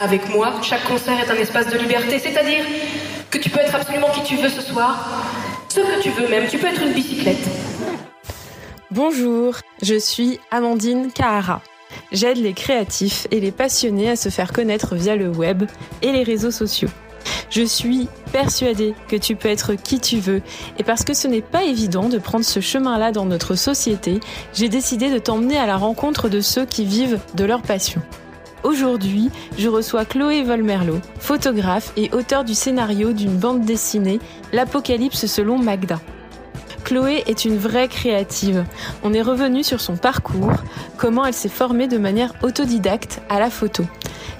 Avec moi, chaque concert est un espace de liberté, c'est-à-dire que tu peux être absolument qui tu veux ce soir, ce que tu veux même, tu peux être une bicyclette. Bonjour, je suis Amandine Kahara. J'aide les créatifs et les passionnés à se faire connaître via le web et les réseaux sociaux. Je suis persuadée que tu peux être qui tu veux et parce que ce n'est pas évident de prendre ce chemin-là dans notre société, j'ai décidé de t'emmener à la rencontre de ceux qui vivent de leur passion. Aujourd'hui, je reçois Chloé Volmerlo, photographe et auteure du scénario d'une bande dessinée, L'Apocalypse selon Magda. Chloé est une vraie créative. On est revenu sur son parcours, comment elle s'est formée de manière autodidacte à la photo.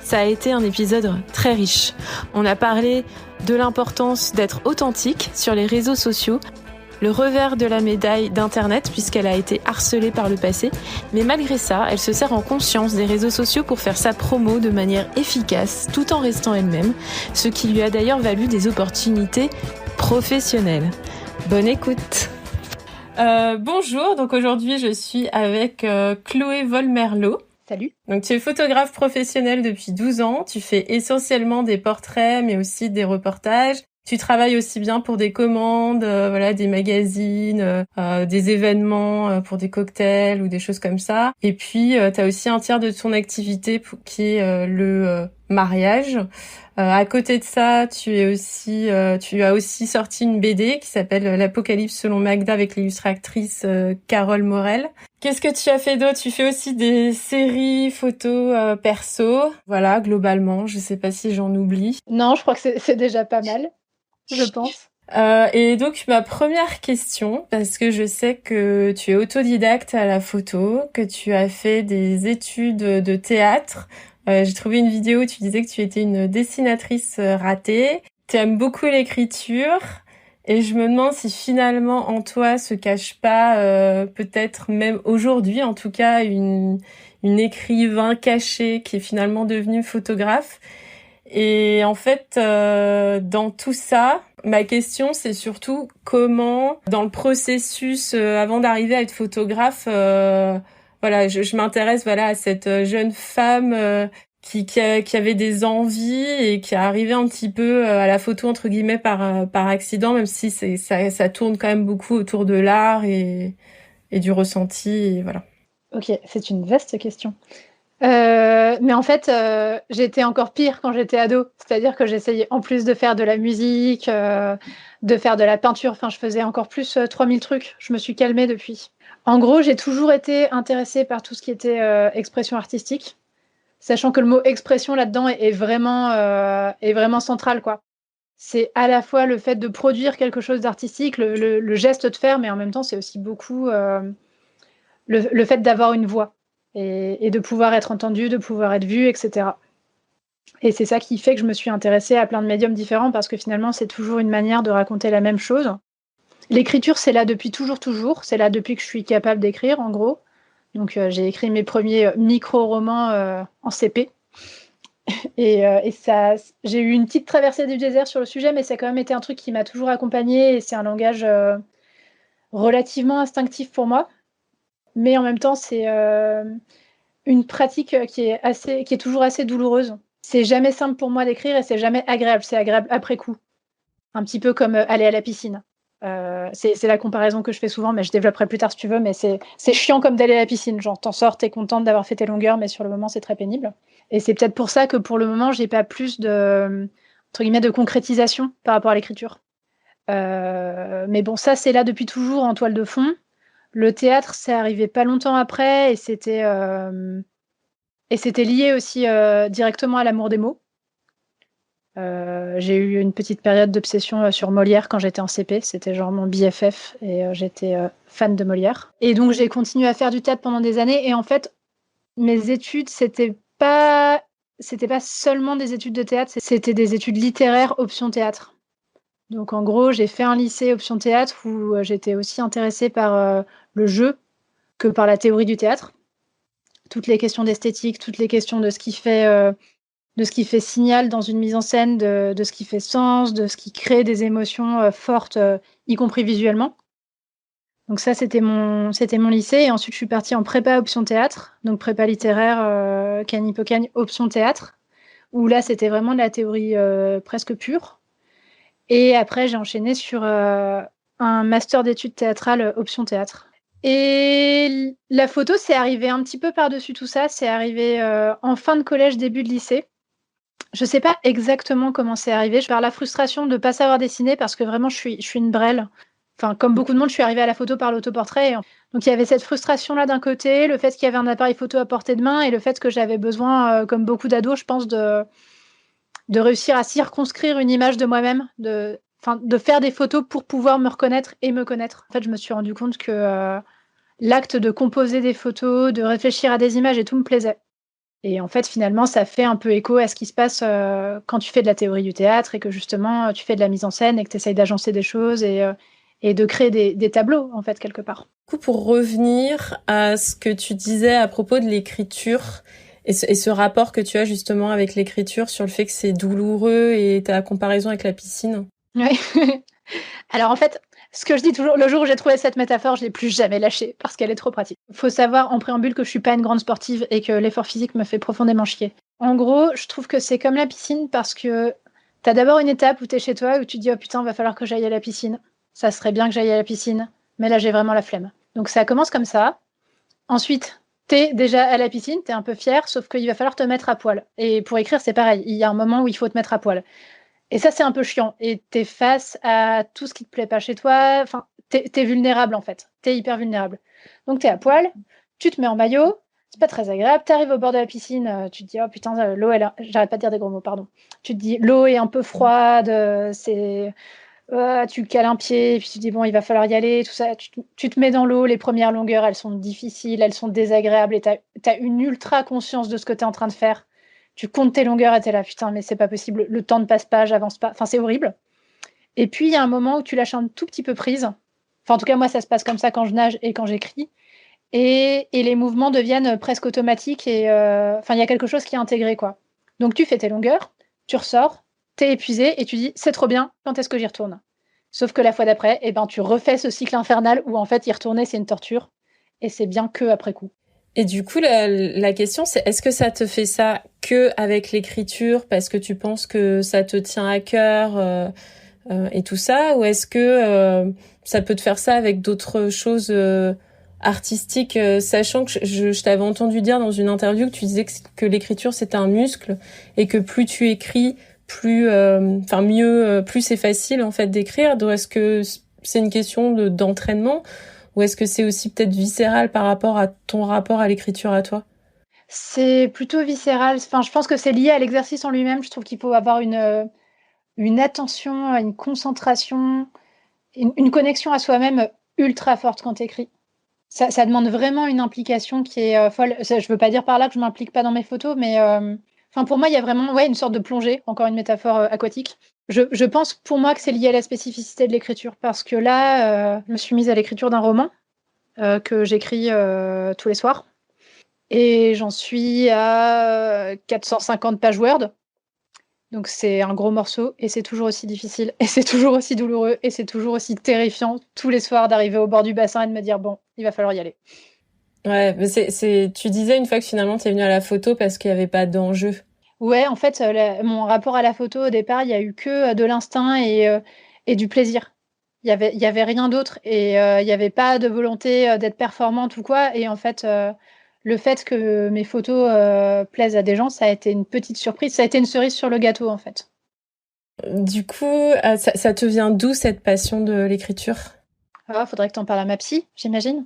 Ça a été un épisode très riche. On a parlé de l'importance d'être authentique sur les réseaux sociaux, le revers de la médaille d'Internet puisqu'elle a été harcelée par le passé, mais malgré ça, elle se sert en conscience des réseaux sociaux pour faire sa promo de manière efficace tout en restant elle-même, ce qui lui a d'ailleurs valu des opportunités professionnelles. Bonne écoute. Bonjour, donc aujourd'hui je suis avec Chloé Volmerlo. Salut. Donc tu es photographe professionnelle depuis 12 ans, tu fais essentiellement des portraits mais aussi des reportages. Tu travailles aussi bien pour des commandes, des magazines, des événements pour des cocktails ou des choses comme ça. Et puis tu as aussi un tiers de ton activité qui est le mariage. À côté de ça, tu as aussi sorti une BD qui s'appelle L'Apocalypse selon Magda avec l'illustratrice Carole Morel. Qu'est-ce que tu as fait d'autre? Tu fais aussi des séries photos perso. Voilà, globalement, je sais pas si j'en oublie. Non, je crois que c'est déjà pas mal, je pense. Et donc ma première question, parce que je sais que tu es autodidacte à la photo, que tu as fait des études de théâtre. J'ai trouvé une vidéo où tu disais que tu étais une dessinatrice ratée. Tu aimes beaucoup l'écriture et je me demande si finalement en toi se cache pas, peut-être même aujourd'hui en tout cas, une écrivain cachée qui est finalement devenue photographe. Et en fait, dans tout ça, ma question c'est surtout comment, dans le processus avant d'arriver à être photographe, je m'intéresse à cette jeune femme qui avait des envies et qui est arrivée un petit peu à la photo entre guillemets par accident, même si ça tourne quand même beaucoup autour de l'art et du ressenti et voilà. Ok, c'est une vaste question. Mais en fait, j'étais encore pire quand j'étais ado. C'est-à-dire que j'essayais en plus de faire de la musique, de faire de la peinture. Enfin, je faisais encore plus 3000 trucs. Je me suis calmée depuis. En gros, j'ai toujours été intéressée par tout ce qui était expression artistique, sachant que le mot expression là-dedans est vraiment central, quoi. C'est à la fois le fait de produire quelque chose d'artistique, le geste de faire, mais en même temps, c'est aussi beaucoup le fait d'avoir une voix. Et de pouvoir être entendu, de pouvoir être vu, etc. Et c'est ça qui fait que je me suis intéressée à plein de médiums différents parce que finalement, c'est toujours une manière de raconter la même chose. L'écriture, c'est là depuis toujours. C'est là depuis que je suis capable d'écrire, en gros. Donc, j'ai écrit mes premiers micro-romans en CP. Et ça, j'ai eu une petite traversée du désert sur le sujet, mais ça a quand même été un truc qui m'a toujours accompagnée. Et c'est un langage relativement instinctif pour moi. Mais en même temps, c'est une pratique qui est toujours assez douloureuse. C'est jamais simple pour moi d'écrire et c'est jamais agréable. C'est agréable après coup. Un petit peu comme aller à la piscine. C'est la comparaison que je fais souvent, mais je développerai plus tard si tu veux. Mais c'est chiant comme d'aller à la piscine. Genre, t'en sors, t'es contente d'avoir fait tes longueurs, mais sur le moment, c'est très pénible. Et c'est peut-être pour ça que pour le moment, j'ai pas plus entre guillemets, de concrétisation par rapport à l'écriture. Mais bon, ça, c'est là depuis toujours en toile de fond. Le théâtre, c'est arrivé pas longtemps après et c'était lié aussi directement à l'amour des mots. J'ai eu une petite période d'obsession sur Molière quand j'étais en CP. C'était genre mon BFF et j'étais fan de Molière. Et donc, j'ai continué à faire du théâtre pendant des années. Et en fait, mes études, c'était pas seulement des études de théâtre, c'était des études littéraires option théâtre. Donc, en gros, j'ai fait un lycée option théâtre où j'étais aussi intéressée par le jeu que par la théorie du théâtre. Toutes les questions d'esthétique, toutes les questions de ce qui fait signal dans une mise en scène, de ce qui fait sens, de ce qui crée des émotions fortes, y compris visuellement. Donc ça, c'était mon lycée. Et ensuite, je suis partie en prépa option théâtre, donc prépa littéraire, Cagnes-Hippocagne, option théâtre, où là, c'était vraiment de la théorie presque pure. Et après, j'ai enchaîné sur un master d'études théâtrales option théâtre. Et la photo, c'est arrivé un petit peu par-dessus tout ça. C'est arrivé en fin de collège, début de lycée. Je sais pas exactement comment c'est arrivé. Par la frustration de ne pas savoir dessiner parce que vraiment, je suis une brêle. Enfin, comme beaucoup de monde, je suis arrivée à la photo par l'autoportrait. Donc, il y avait cette frustration-là d'un côté, le fait qu'il y avait un appareil photo à portée de main et le fait que j'avais besoin, comme beaucoup d'ados, je pense, de réussir à circonscrire une image de moi-même, de faire des photos pour pouvoir me reconnaître et me connaître. En fait, je me suis rendu compte que l'acte de composer des photos, de réfléchir à des images et tout me plaisait. Et en fait, finalement, ça fait un peu écho à ce qui se passe quand tu fais de la théorie du théâtre et que justement, tu fais de la mise en scène et que tu essayes d'agencer des choses et de créer des tableaux, en fait, quelque part. Du coup, pour revenir à ce que tu disais à propos de l'écriture et ce rapport que tu as justement avec l'écriture sur le fait que c'est douloureux et ta comparaison avec la piscine. Oui. Alors en fait, ce que je dis toujours, le jour où j'ai trouvé cette métaphore, je l'ai plus jamais lâchée parce qu'elle est trop pratique. Il faut savoir en préambule que je suis pas une grande sportive et que l'effort physique me fait profondément chier. En gros, je trouve que c'est comme la piscine parce que t'as d'abord une étape où t'es chez toi où tu te dis oh putain, va falloir que j'aille à la piscine. Ça serait bien que j'aille à la piscine, mais là j'ai vraiment la flemme. Donc ça commence comme ça. Ensuite, t'es déjà à la piscine, t'es un peu fier, sauf qu'il va falloir te mettre à poil. Et pour écrire, c'est pareil. Il y a un moment où il faut te mettre à poil. Et ça, c'est un peu chiant. Et t'es face à tout ce qui te plaît pas chez toi. Enfin, t'es vulnérable, en fait. T'es hyper vulnérable. Donc, t'es à poil, tu te mets en maillot, c'est pas très agréable. T'arrives au bord de la piscine, tu te dis, oh putain, l'eau, j'arrête pas de dire des gros mots, pardon. Tu te dis, l'eau est un peu froide, tu cales un pied, et puis tu te dis, bon, il va falloir y aller, tout ça. Tu te mets dans l'eau, les premières longueurs, elles sont difficiles, elles sont désagréables, et t'as une ultra conscience de ce que t'es en train de faire. Tu comptes tes longueurs et t'es là, putain, mais c'est pas possible, le temps ne passe pas, j'avance pas. Enfin, c'est horrible. Et puis, il y a un moment où tu lâches un tout petit peu prise. Enfin, en tout cas, moi, ça se passe comme ça quand je nage et quand j'écris. Et les mouvements deviennent presque automatiques. Et enfin, il y a quelque chose qui est intégré, quoi. Donc, tu fais tes longueurs, tu ressors, t'es épuisé et tu dis, c'est trop bien, quand est-ce que j'y retourne? Sauf que la fois d'après, eh ben, tu refais ce cycle infernal où, en fait, y retourner, c'est une torture. Et c'est bien que après coup. Et du coup, la question, c'est est-ce que ça te fait ça que avec l'écriture parce que tu penses que ça te tient à cœur et tout ça, ou est-ce que ça peut te faire ça avec d'autres choses artistiques, sachant que je t'avais entendu dire dans une interview que tu disais que l'écriture c'était un muscle et que plus tu écris, plus, mieux, plus c'est facile en fait d'écrire. Donc est-ce que c'est une question d'entraînement? Ou est-ce que c'est aussi peut-être viscéral par rapport à ton rapport à l'écriture à toi? C'est plutôt viscéral. Enfin, je pense que c'est lié à l'exercice en lui-même. Je trouve qu'il faut avoir une attention, une concentration, une connexion à soi-même ultra forte quand tu écris. Ça demande vraiment une implication qui est folle. Je veux pas dire par là que je m'implique pas dans mes photos, mais pour moi, il y a vraiment une sorte de plongée, encore une métaphore aquatique. Je pense pour moi que c'est lié à la spécificité de l'écriture, parce que là, je me suis mise à l'écriture d'un roman que j'écris tous les soirs. Et j'en suis à 450 pages Word. Donc c'est un gros morceau et c'est toujours aussi difficile et c'est toujours aussi douloureux et c'est toujours aussi terrifiant tous les soirs d'arriver au bord du bassin et de me dire bon, il va falloir y aller. Ouais, mais tu disais une fois que finalement t'es venue à la photo parce qu'il y avait pas d'enjeu. Ouais, en fait, mon rapport à la photo au départ, il y a eu que de l'instinct et du plaisir. Il y avait rien d'autre et il y avait pas de volonté d'être performante ou quoi. Et en fait, le fait que mes photos plaisent à des gens, ça a été une petite surprise. Ça a été une cerise sur le gâteau, en fait. Du coup, ça te vient d'où cette passion de l'écriture? Ah, faudrait que t'en parles à ma psy, j'imagine.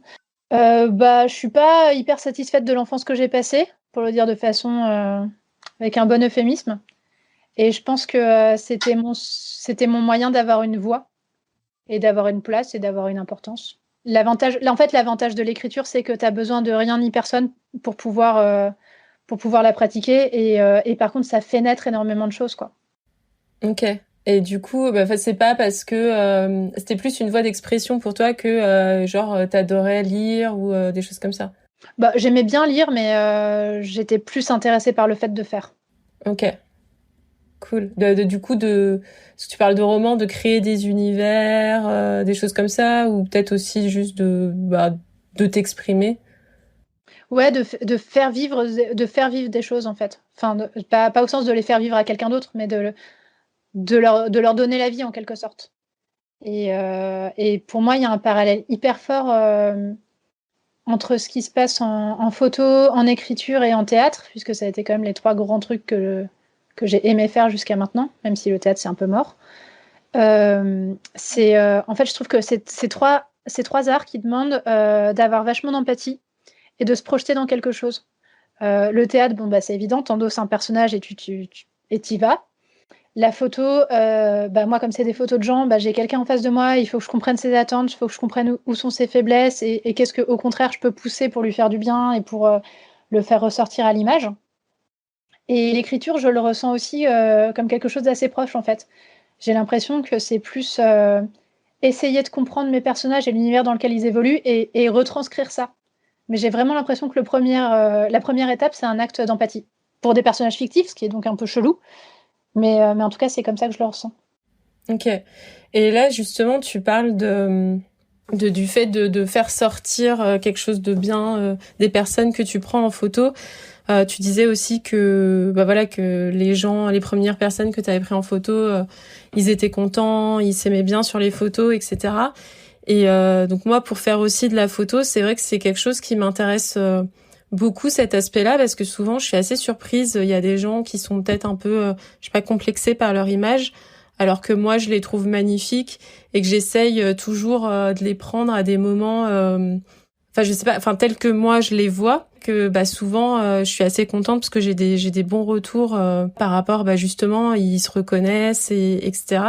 Je suis pas hyper satisfaite de l'enfance que j'ai passée, pour le dire de façon avec un bon euphémisme. Et je pense que c'était mon moyen d'avoir une voix et d'avoir une place et d'avoir une importance. L'avantage de l'écriture, c'est que tu as besoin de rien ni personne pour pouvoir la pratiquer. Et par contre, ça fait naître énormément de choses, quoi. Ok. Et du coup, c'est pas parce que c'était plus une voie d'expression pour toi que t'adorais lire ou des choses comme ça. J'aimais bien lire, mais j'étais plus intéressée par le fait de faire. Ok. Cool. Du coup, si tu parles de romans, de créer des univers, des choses comme ça, ou peut-être aussi juste de t'exprimer. Ouais, de faire vivre des choses, en fait. Enfin, pas au sens de les faire vivre à quelqu'un d'autre, mais de leur donner la vie, en quelque sorte. Et pour moi, il y a un parallèle hyper fort entre ce qui se passe en photo, en écriture et en théâtre, puisque ça a été quand même les 3 grands trucs que j'ai aimé faire jusqu'à maintenant, même si le théâtre, c'est un peu mort. En fait, je trouve que c'est ces 3 arts qui demandent d'avoir vachement d'empathie et de se projeter dans quelque chose. Le théâtre, bon, c'est évident, t'endosses un personnage et t'y vas. La photo, moi, comme c'est des photos de gens, j'ai quelqu'un en face de moi, il faut que je comprenne ses attentes, il faut que je comprenne où sont ses faiblesses et qu'est-ce que, au contraire, je peux pousser pour lui faire du bien et pour le faire ressortir à l'image. Et l'écriture, je le ressens aussi comme quelque chose d'assez proche, en fait. J'ai l'impression que c'est plus essayer de comprendre mes personnages et l'univers dans lequel ils évoluent et retranscrire ça. Mais j'ai vraiment l'impression que la première étape, c'est un acte d'empathie. Pour des personnages fictifs, ce qui est donc un peu chelou. Mais en tout cas, c'est comme ça que je le ressens. Ok. Et là, justement, tu parles du fait de faire sortir quelque chose de bien des personnes que tu prends en photo. Tu disais aussi que que les premières personnes que tu avais pris en photo, ils étaient contents, ils s'aimaient bien sur les photos, etc. Et donc moi, pour faire aussi de la photo, c'est vrai que c'est quelque chose qui m'intéresse beaucoup, cet aspect-là, parce que souvent je suis assez surprise. Il y a des gens qui sont peut-être un peu, complexés par leur image, alors que moi je les trouve magnifiques et que j'essaye toujours de les prendre à des moments, tels que moi je les vois. Que souvent je suis assez contente parce que j'ai des bons retours par rapport justement, ils se reconnaissent et etc.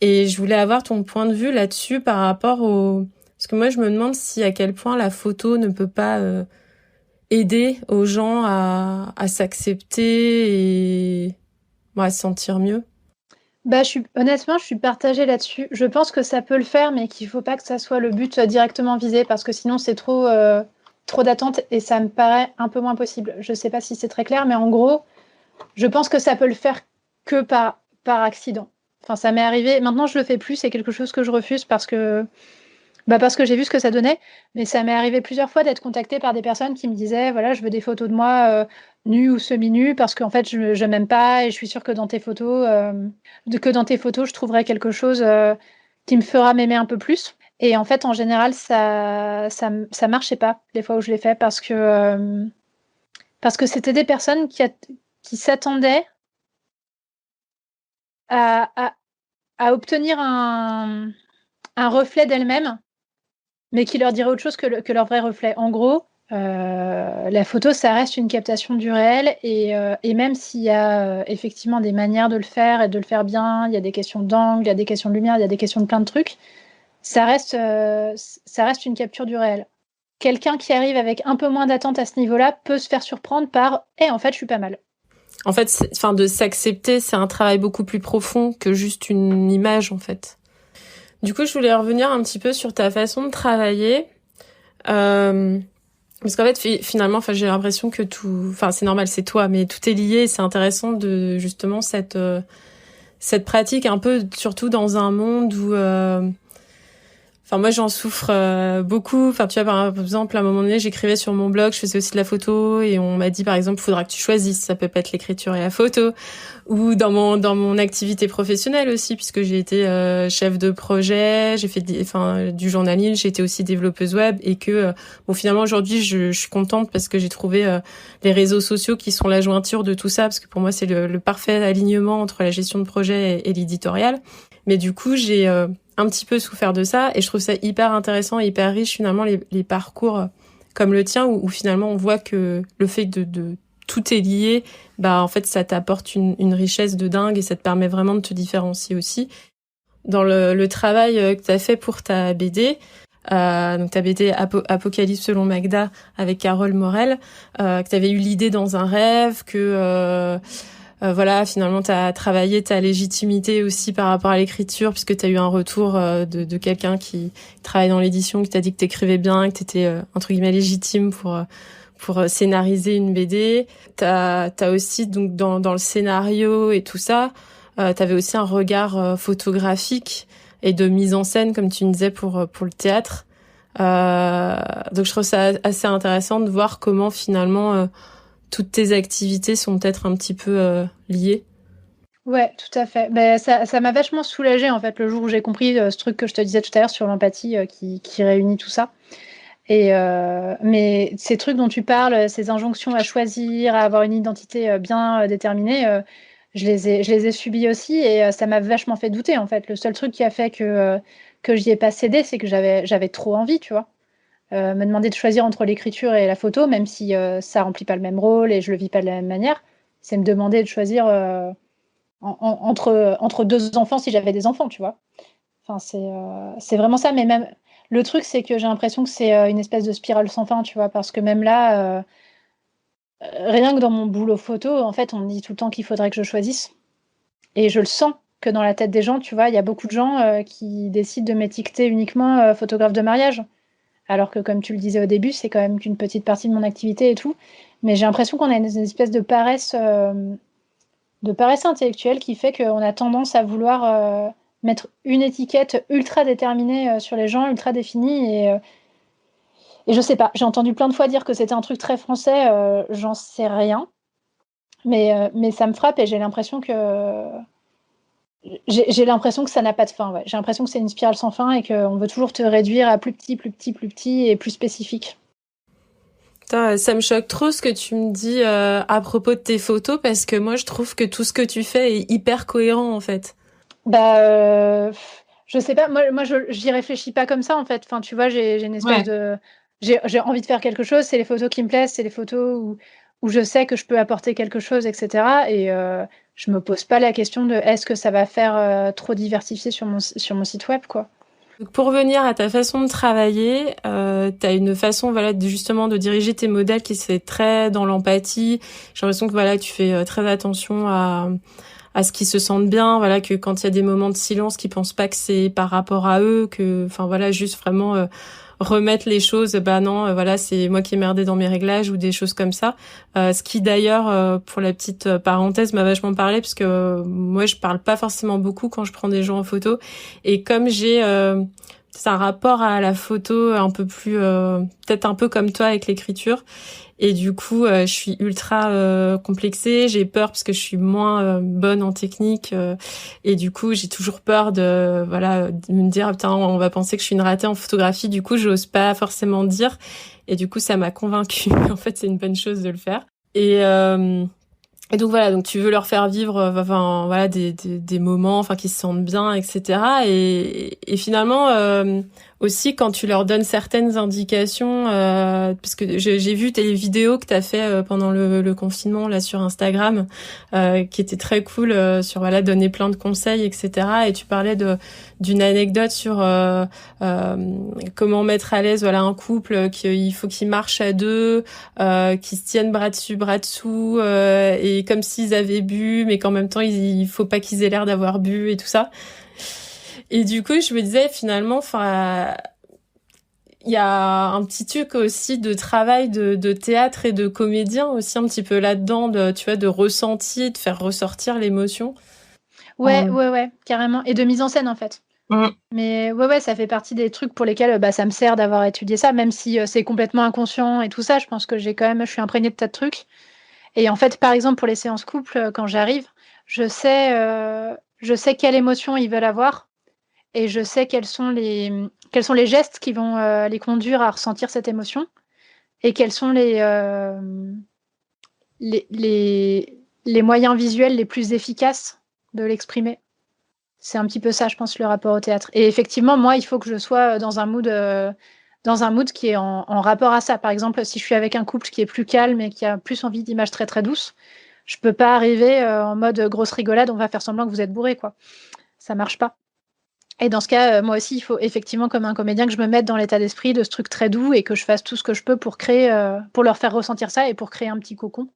Et je voulais avoir ton point de vue là-dessus par rapport parce que moi je me demande si à quel point la photo ne peut pas aider aux gens à s'accepter et à se sentir mieux. Honnêtement, je suis partagée là-dessus. Je pense que ça peut le faire, mais qu'il ne faut pas que ça soit le but directement visé, parce que sinon c'est trop d'attentes et ça me paraît un peu moins possible. Je ne sais pas si c'est très clair, mais en gros, je pense que ça peut le faire que par accident. Enfin, ça m'est arrivé. Maintenant, je le fais plus. C'est quelque chose que je refuse parce que j'ai vu ce que ça donnait. Mais ça m'est arrivé plusieurs fois d'être contactée par des personnes qui me disaient, voilà, je veux des photos de moi nue ou semi-nue parce qu'en fait, je m'aime pas et je suis sûre que dans tes photos, je trouverai quelque chose qui me fera m'aimer un peu plus. Et en fait, en général, ça marchait pas les fois où je l'ai fait parce que c'était des personnes qui s'attendaient à obtenir un reflet d'elles-mêmes, mais qui leur dirait autre chose que leur vrai reflet. En gros, la photo, ça reste une captation du réel, et même s'il y a effectivement des manières de le faire et de le faire bien, il y a des questions d'angle, il y a des questions de lumière, il y a des questions de plein de trucs, ça reste une capture du réel. Quelqu'un qui arrive avec un peu moins d'attente à ce niveau-là peut se faire surprendre par « en fait, je suis pas mal ». En fait, de s'accepter, c'est un travail beaucoup plus profond que juste une image, en fait. Du coup, je voulais revenir un petit peu sur ta façon de travailler. Parce qu'en fait, finalement, j'ai l'impression que c'est normal, c'est toi, mais tout est lié et c'est intéressant de, justement, cette pratique un peu, surtout dans un monde où, moi, j'en souffre beaucoup. Tu vois, par exemple, à un moment donné, j'écrivais sur mon blog, je faisais aussi de la photo et on m'a dit, par exemple, faudra que tu choisisses. Ça peut pas être l'écriture et la photo. Ou dans mon activité professionnelle aussi, puisque j'ai été chef de projet, j'ai fait du journalisme, j'ai été aussi développeuse web et que, finalement, aujourd'hui, je suis contente parce que j'ai trouvé les réseaux sociaux qui sont la jointure de tout ça, parce que pour moi, c'est le parfait alignement entre la gestion de projet et l'éditorial. Mais du coup, j'ai un petit peu souffert de ça et je trouve ça hyper intéressant et hyper riche finalement les parcours comme le tien où finalement on voit que le fait de tout est lié, en fait ça t'apporte une richesse de dingue et ça te permet vraiment de te différencier aussi. Dans le travail que t'as fait pour ta BD, donc ta BD Apocalypse selon Magda avec Carole Morel, que t'avais eu l'idée dans un rêve, que finalement t'as travaillé ta légitimité aussi par rapport à l'écriture puisque t'as eu un retour de quelqu'un qui travaille dans l'édition qui t'a dit que t'écrivais bien, que t'étais entre guillemets légitime pour scénariser une BD. T'as aussi donc dans le scénario et tout ça, t'avais aussi un regard photographique et de mise en scène comme tu me disais pour le théâtre. Donc je trouve ça assez intéressant de voir comment finalement toutes tes activités sont peut-être un petit peu liées. Ouais, tout à fait. Ben, ça m'a vachement soulagée en fait le jour où j'ai compris ce truc que je te disais tout à l'heure sur l'empathie qui réunit tout ça. Et mais ces trucs dont tu parles, ces injonctions à choisir, à avoir une identité bien déterminée, je les ai subies aussi et ça m'a vachement fait douter en fait. Le seul truc qui a fait que j'y ai pas cédé, c'est que j'avais trop envie, tu vois. Me demander de choisir entre l'écriture et la photo, même si ça remplit pas le même rôle et je le vis pas de la même manière, c'est me demander de choisir entre deux enfants si j'avais des enfants, tu vois. Enfin, c'est vraiment ça. Mais même le truc, c'est que j'ai l'impression que c'est une espèce de spirale sans fin, tu vois, parce que même là, rien que dans mon boulot photo, en fait, on me dit tout le temps qu'il faudrait que je choisisse. Et je le sens que dans la tête des gens, tu vois, il y a beaucoup de gens qui décident de m'étiqueter uniquement photographe de mariage. Alors que, comme tu le disais au début, c'est quand même qu'une petite partie de mon activité et tout. Mais j'ai l'impression qu'on a une espèce de paresse intellectuelle qui fait qu'on a tendance à vouloir mettre une étiquette ultra déterminée sur les gens, ultra définie. Et je sais pas, j'ai entendu plein de fois dire que c'était un truc très français, j'en sais rien. Mais ça me frappe et j'ai l'impression que ça n'a pas de fin. Ouais. J'ai l'impression que c'est une spirale sans fin et qu'on veut toujours te réduire à plus petit, plus petit, plus petit et plus spécifique. Putain, ça me choque trop ce que tu me dis à propos de tes photos parce que moi je trouve que tout ce que tu fais est hyper cohérent en fait. Bah, je sais pas, moi j'y réfléchis pas comme ça en fait. Enfin, tu vois, j'ai une espèce de. J'ai envie de faire quelque chose, c'est les photos qui me plaisent, c'est les photos où je sais que je peux apporter quelque chose, etc. Et je me pose pas la question de est-ce que ça va faire trop diversifié sur mon site web, quoi. Donc, pour revenir à ta façon de travailler, t'as une façon voilà justement de diriger tes modèles qui c'est très dans l'empathie. J'ai l'impression que voilà tu fais très attention à ce qu'ils se sentent bien, voilà que quand il y a des moments de silence, qu'ils pensent pas que c'est par rapport à eux, que enfin voilà juste vraiment remettre les choses, bah non, voilà, c'est moi qui ai merdé dans mes réglages ou des choses comme ça. Ce qui d'ailleurs, pour la petite parenthèse, m'a vachement parlé parce que moi je parle pas forcément beaucoup quand je prends des gens en photo et comme j'ai c'est un rapport à la photo un peu plus peut-être un peu comme toi avec l'écriture et du coup je suis ultra complexée, j'ai peur parce que je suis moins bonne en technique et du coup j'ai toujours peur de voilà de me dire putain on va penser que je suis une ratée en photographie, du coup j'ose pas forcément dire et du coup ça m'a convaincue en fait c'est une bonne chose de le faire et donc voilà, donc tu veux leur faire vivre, enfin voilà des moments, enfin qu'ils se sentent bien, etc. Et finalement aussi quand tu leur donnes certaines indications, parce que j'ai vu tes vidéos que t'as fait pendant le confinement là sur Instagram, qui étaient très cool sur voilà donner plein de conseils, etc. Et tu parlais d'une anecdote sur comment mettre à l'aise voilà un couple qu'il faut qu'ils marchent à deux, qu'ils se tiennent bras dessus bras dessous et comme s'ils avaient bu mais qu'en même temps il faut pas qu'ils aient l'air d'avoir bu et tout ça. Et du coup je me disais finalement enfin il y a un petit truc aussi de travail de théâtre et de comédien aussi un petit peu là-dedans de tu vois de ressenti, de faire ressortir l'émotion. Ouais, carrément. Et de mise en scène, en fait. Mais ouais, ça fait partie des trucs pour lesquels ça me sert d'avoir étudié ça, même si c'est complètement inconscient et tout ça. Je pense que je suis imprégnée de tas de trucs. Et en fait, par exemple, pour les séances couple, quand j'arrive, je sais quelle émotion ils veulent avoir et je sais quels sont les gestes qui vont les conduire à ressentir cette émotion et quels sont les moyens visuels les plus efficaces de l'exprimer. C'est un petit peu ça, je pense, le rapport au théâtre. Et effectivement, moi, il faut que je sois dans un mood qui est en rapport à ça. Par exemple, si je suis avec un couple qui est plus calme et qui a plus envie d'images très très douces, je peux pas arriver en mode grosse rigolade, on va faire semblant que vous êtes bourré, quoi. Ça marche pas. Et dans ce cas, moi aussi, il faut effectivement, comme un comédien, que je me mette dans l'état d'esprit de ce truc très doux et que je fasse tout ce que je peux pour créer, pour leur faire ressentir ça et pour créer un petit cocon.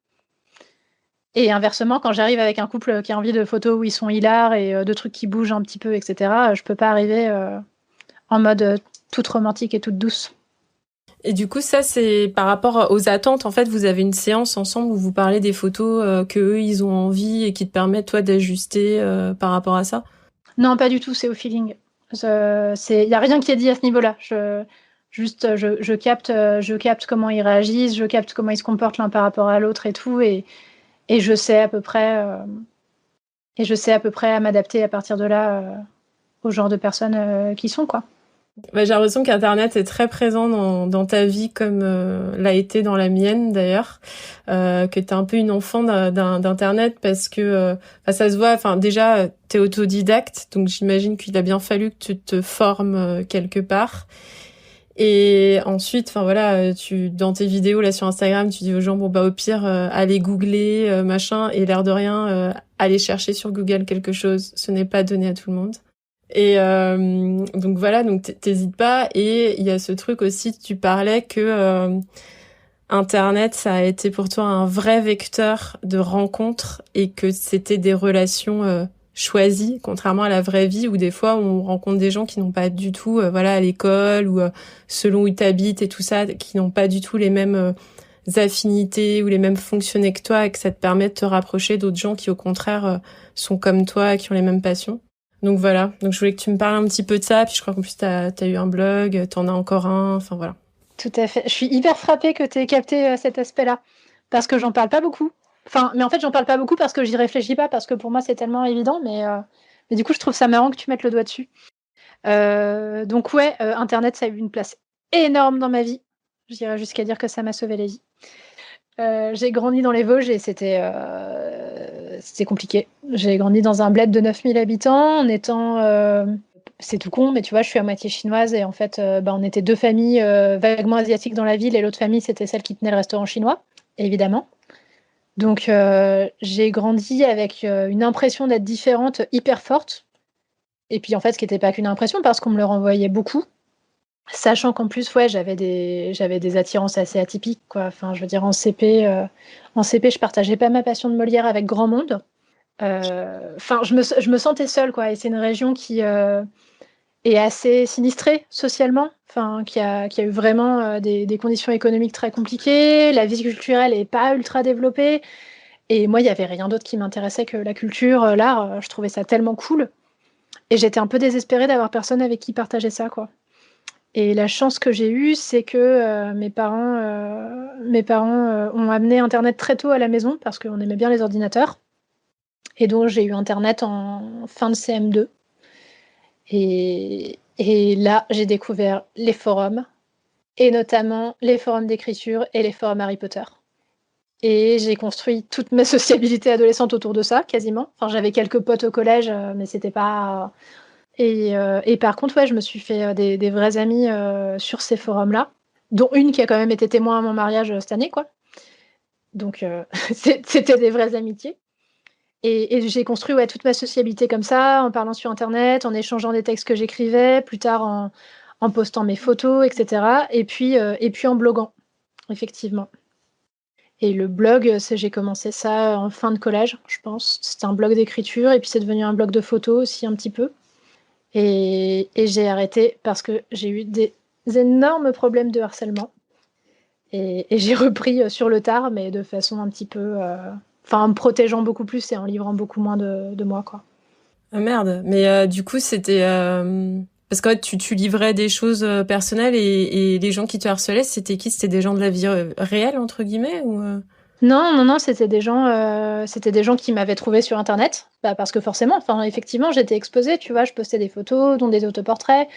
Et inversement, quand j'arrive avec un couple qui a envie de photos où ils sont hilars et de trucs qui bougent un petit peu, etc., je peux pas arriver en mode toute romantique et toute douce. Et du coup, ça, c'est par rapport aux attentes. En fait, vous avez une séance ensemble où vous parlez des photos que eux, ils ont envie et qui te permettent, toi, d'ajuster par rapport à ça? Non, pas du tout, c'est au feeling. Y a rien qui est dit à ce niveau-là. Juste, je capte comment ils réagissent, je capte comment ils se comportent l'un par rapport à l'autre et tout, et je sais à peu près, à m'adapter à partir de là au genre de personnes qui sont, quoi. J'ai l'impression qu'Internet est très présent dans ta vie, comme l'a été dans la mienne d'ailleurs, que t'es un peu une enfant d'Internet, parce que ça se voit. Enfin, déjà, t'es autodidacte, donc j'imagine qu'il a bien fallu que tu te formes quelque part. Et ensuite, dans tes vidéos là sur Instagram, tu dis aux gens, au pire, allez googler, machin, et l'air de rien, aller chercher sur Google quelque chose, ce n'est pas donné à tout le monde. Et donc t'hésites pas. Et il y a ce truc aussi, tu parlais que Internet, ça a été pour toi un vrai vecteur de rencontres, et que c'était des relations choisies, contrairement à la vraie vie où des fois on rencontre des gens qui n'ont pas du tout, à l'école ou selon où t'habites et tout ça, qui n'ont pas du tout les mêmes affinités ou les mêmes fonctionnements que toi, et que ça te permet de te rapprocher d'autres gens qui au contraire sont comme toi, qui ont les mêmes passions. Donc voilà, donc je voulais que tu me parles un petit peu de ça, puis je crois qu'en plus t'as eu un blog, t'en as encore un, enfin voilà. Tout à fait. Je suis hyper frappée que t'aies capté cet aspect-là, parce que j'en parle pas beaucoup. Mais en fait, j'en parle pas beaucoup parce que j'y réfléchis pas, parce que pour moi c'est tellement évident, mais du coup je trouve ça marrant que tu mettes le doigt dessus. Donc ouais, Internet, ça a eu une place énorme dans ma vie. J'irais jusqu'à dire que ça m'a sauvé la vie. J'ai grandi dans les Vosges et c'était compliqué. J'ai grandi dans un bled de 9000 habitants en étant... c'est tout con, mais tu vois, je suis à moitié chinoise et en fait, on était 2 familles vaguement asiatiques dans la ville, et l'autre famille, c'était celle qui tenait le restaurant chinois, évidemment. Donc, j'ai grandi avec une impression d'être différente hyper forte. Et puis, en fait, ce qui n'était pas qu'une impression, parce qu'on me le renvoyait beaucoup. Sachant qu'en plus, j'avais des attirances assez atypiques, quoi. Enfin, je veux dire, en CP, je partageais pas ma passion de Molière avec grand monde. Je me sentais seule, quoi. Et c'est une région qui est assez sinistrée socialement, qui a eu vraiment des conditions économiques très compliquées. La vie culturelle est pas ultra développée. Et moi, il y avait rien d'autre qui m'intéressait que la culture, l'art. Je trouvais ça tellement cool. Et j'étais un peu désespérée d'avoir personne avec qui partager ça, quoi. Et la chance que j'ai eue, c'est que mes parents ont amené Internet très tôt à la maison, parce qu'on aimait bien les ordinateurs. Et donc, j'ai eu Internet en fin de CM2. Et là, j'ai découvert les forums, et notamment les forums d'écriture et les forums Harry Potter. Et j'ai construit toute ma sociabilité adolescente autour de ça, quasiment. Enfin, j'avais quelques potes au collège, mais c'était pas... Et par contre, je me suis fait des vrais amis sur ces forums-là, dont une qui a quand même été témoin à mon mariage cette année, quoi. Donc, c'était des vraies amitiés. Et j'ai construit toute ma sociabilité comme ça, en parlant sur Internet, en échangeant des textes que j'écrivais, plus tard en postant mes photos, etc. Et puis en bloguant, effectivement. Et le blog, j'ai commencé ça en fin de collège, je pense. C'était un blog d'écriture, et puis c'est devenu un blog de photos aussi un petit peu. Et j'ai arrêté parce que j'ai eu des énormes problèmes de harcèlement. Et j'ai repris sur le tard, mais de façon un petit peu... en me protégeant beaucoup plus et en livrant beaucoup moins de moi, quoi. Ah merde, mais du coup c'était... Parce que tu livrais des choses personnelles, et les gens qui te harcelaient, c'était qui? C'était des gens de la vie réelle, entre guillemets, ou Non, c'était des gens qui m'avaient trouvé sur Internet, parce que forcément, effectivement, j'étais exposée, tu vois, je postais des photos, dont des autoportraits,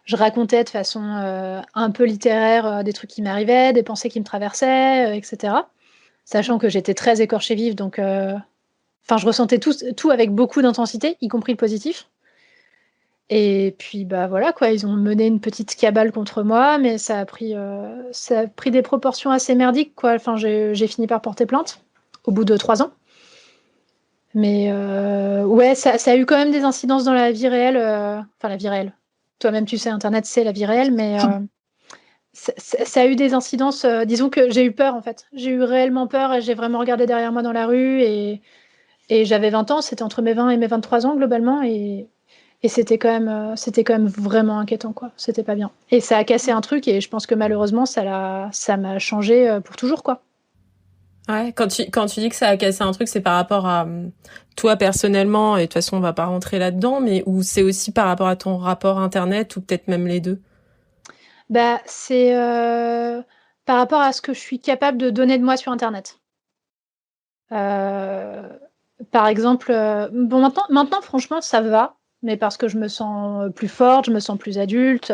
je racontais de façon un peu littéraire des trucs qui m'arrivaient, des pensées qui me traversaient, etc. Sachant que j'étais très écorchée vive, donc je ressentais tout avec beaucoup d'intensité, y compris le positif. Et puis voilà, quoi, ils ont mené une petite cabale contre moi, mais ça a pris des proportions assez merdiques, quoi. J'ai fini par porter plainte au bout de 3 ans. Mais ça a eu quand même des incidences dans la vie réelle. La vie réelle. Toi-même, tu sais, Internet, c'est la vie réelle, mais ça a eu des incidences. Disons que j'ai eu peur, en fait. J'ai eu réellement peur, et j'ai vraiment regardé derrière moi dans la rue. Et j'avais 20 ans, c'était entre mes 20 et mes 23 ans, globalement. Et c'était quand même vraiment inquiétant, quoi. C'était pas bien. Et ça a cassé un truc, et je pense que malheureusement, ça m'a changé pour toujours, quoi. Ouais, quand tu dis que ça a cassé un truc, c'est par rapport à toi personnellement, et de toute façon on va pas rentrer là-dedans, mais ou c'est aussi par rapport à ton rapport Internet, ou peut-être même les deux? Bah, c'est par rapport à ce que je suis capable de donner de moi sur Internet. Par exemple, bon, maintenant, franchement, ça va, mais parce que je me sens plus forte, je me sens plus adulte,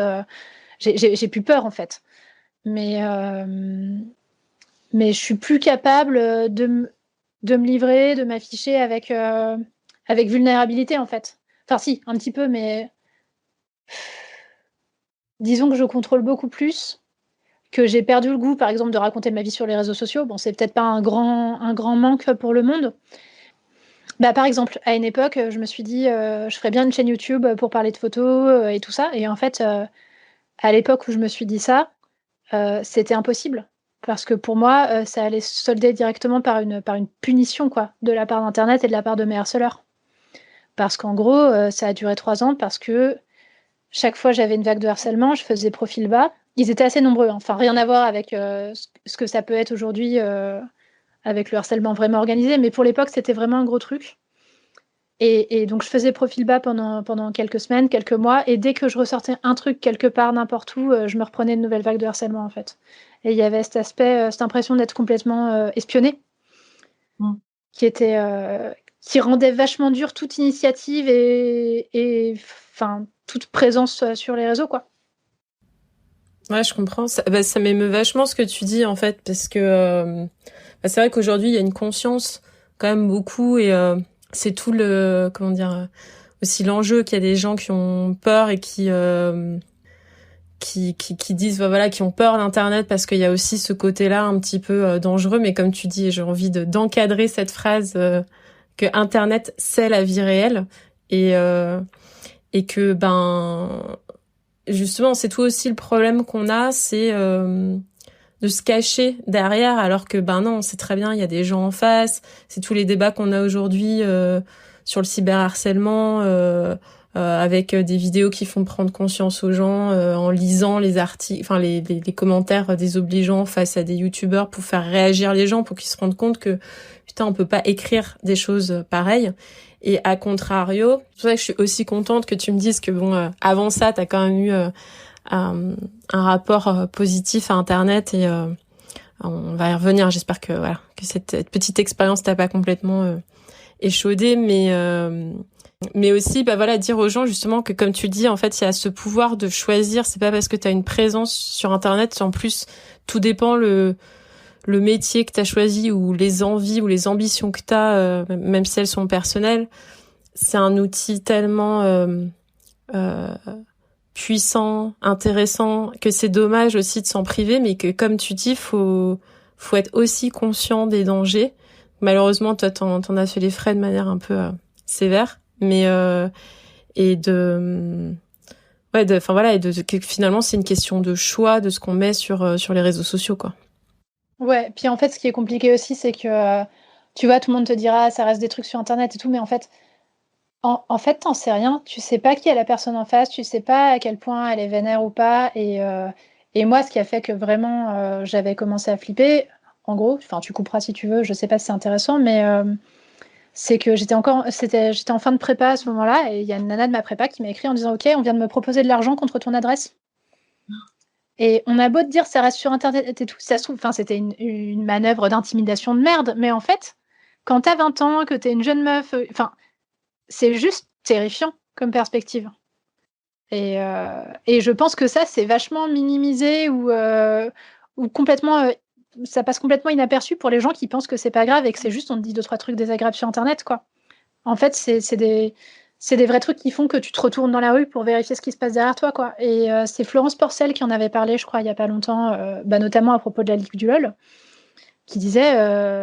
j'ai plus peur en fait. Mais, mais je suis plus capable de me livrer, de m'afficher avec vulnérabilité en fait. Enfin, si, un petit peu, mais disons que je contrôle beaucoup plus, que j'ai perdu le goût, par exemple, de raconter ma vie sur les réseaux sociaux. Bon, c'est peut-être pas un grand manque pour le monde. Bah, par exemple, à une époque, je me suis dit, je ferais bien une chaîne YouTube pour parler de photos et tout ça. Et en fait, à l'époque où je me suis dit ça, c'était impossible. Parce que pour moi, ça allait se solder directement par une punition, quoi, de la part d'Internet et de la part de mes harceleurs. Parce qu'en gros, ça a duré 3 ans parce que chaque fois j'avais une vague de harcèlement, je faisais profil bas. Ils étaient assez nombreux, hein. Enfin, rien à voir avec ce que ça peut être aujourd'hui avec le harcèlement vraiment organisé, mais pour l'époque, c'était vraiment un gros truc. Et donc, je faisais profil bas pendant quelques semaines, quelques mois, et dès que je ressortais un truc quelque part, n'importe où, je me reprenais une nouvelle vague de harcèlement, en fait. Et il y avait cet aspect, cette impression d'être complètement espionnée, qui était, qui rendait vachement dur toute initiative et enfin, toute présence sur les réseaux, quoi. Ouais, je comprends. Ça m'émeut vachement ce que tu dis, en fait, parce que c'est vrai qu'aujourd'hui, il y a une conscience quand même beaucoup et c'est tout le, comment dire, aussi l'enjeu qu'il y a des gens qui ont peur et qui disent, voilà, qui ont peur d'Internet parce qu'il y a aussi ce côté-là un petit peu dangereux. Mais comme tu dis, j'ai envie d'encadrer cette phrase que Internet, c'est la vie réelle et que, justement, c'est tout aussi le problème qu'on a, c'est de se cacher derrière, alors que non, on sait très bien, il y a des gens en face. C'est tous les débats qu'on a aujourd'hui sur le cyberharcèlement, avec des vidéos qui font prendre conscience aux gens en lisant les articles, enfin les commentaires désobligeants face à des youtubeurs pour faire réagir les gens, pour qu'ils se rendent compte que putain, on peut pas écrire des choses pareilles. Et à contrario, c'est pour ça que je suis aussi contente que tu me dises que bon, avant ça, t'as quand même eu un rapport positif à Internet et on va y revenir. J'espère que voilà, que cette petite expérience t'a pas complètement échaudé, mais aussi voilà, dire aux gens justement que, comme tu dis, en fait, il y a ce pouvoir de choisir. C'est pas parce que t'as une présence sur Internet, en plus tout dépend le métier que t'as choisi ou les envies ou les ambitions que t'as, même si elles sont personnelles. C'est un outil tellement puissant, intéressant, que c'est dommage aussi de s'en priver, mais que, comme tu dis, faut être aussi conscient des dangers. Malheureusement, toi, t'en as fait les frais de manière un peu sévère, mais et de enfin voilà, et que finalement c'est une question de choix de ce qu'on met sur les réseaux sociaux, quoi. Ouais, puis en fait, ce qui est compliqué aussi, c'est que tu vois, tout le monde te dira, ça reste des trucs sur Internet et tout, mais en fait, t'en sais rien. Tu sais pas qui est la personne en face, tu sais pas à quel point elle est vénère ou pas. Et moi, ce qui a fait que vraiment j'avais commencé à flipper, en gros, enfin, tu couperas si tu veux, je sais pas si c'est intéressant, mais c'est que j'étais en fin de prépa à ce moment-là, et il y a une nana de ma prépa qui m'a écrit en disant, OK, on vient de me proposer de l'argent contre ton adresse. Et on a beau te dire ça reste sur Internet et tout, ça se trouve, enfin, c'était une manœuvre d'intimidation de merde, mais en fait, quand t'as 20 ans, que t'es une jeune meuf, enfin, c'est juste terrifiant comme perspective. Et je pense que ça, c'est vachement minimisé ou complètement, ça passe complètement inaperçu pour les gens qui pensent que c'est pas grave et que c'est juste on te dit 2-3 trucs désagréables sur Internet, quoi. En fait, c'est des vrais trucs qui font que tu te retournes dans la rue pour vérifier ce qui se passe derrière toi, quoi. Et c'est Florence Porcel qui en avait parlé, je crois, il y a pas longtemps, notamment à propos de la Ligue du LOL, qui disait,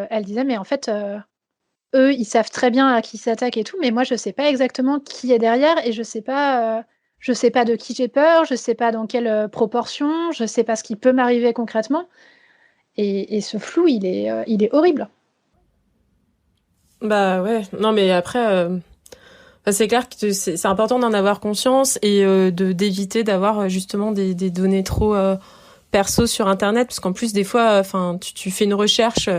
elle disait, mais en fait, eux, ils savent très bien à qui s'attaquent et tout, mais moi, je sais pas exactement qui est derrière et je sais pas de qui j'ai peur, je sais pas dans quelle proportion, je sais pas ce qui peut m'arriver concrètement. Et ce flou, il est horrible. Bah ouais, non mais après, c'est clair que c'est important d'en avoir conscience et d'éviter d'avoir justement des données trop perso sur Internet, parce qu'en plus des fois, tu fais une recherche.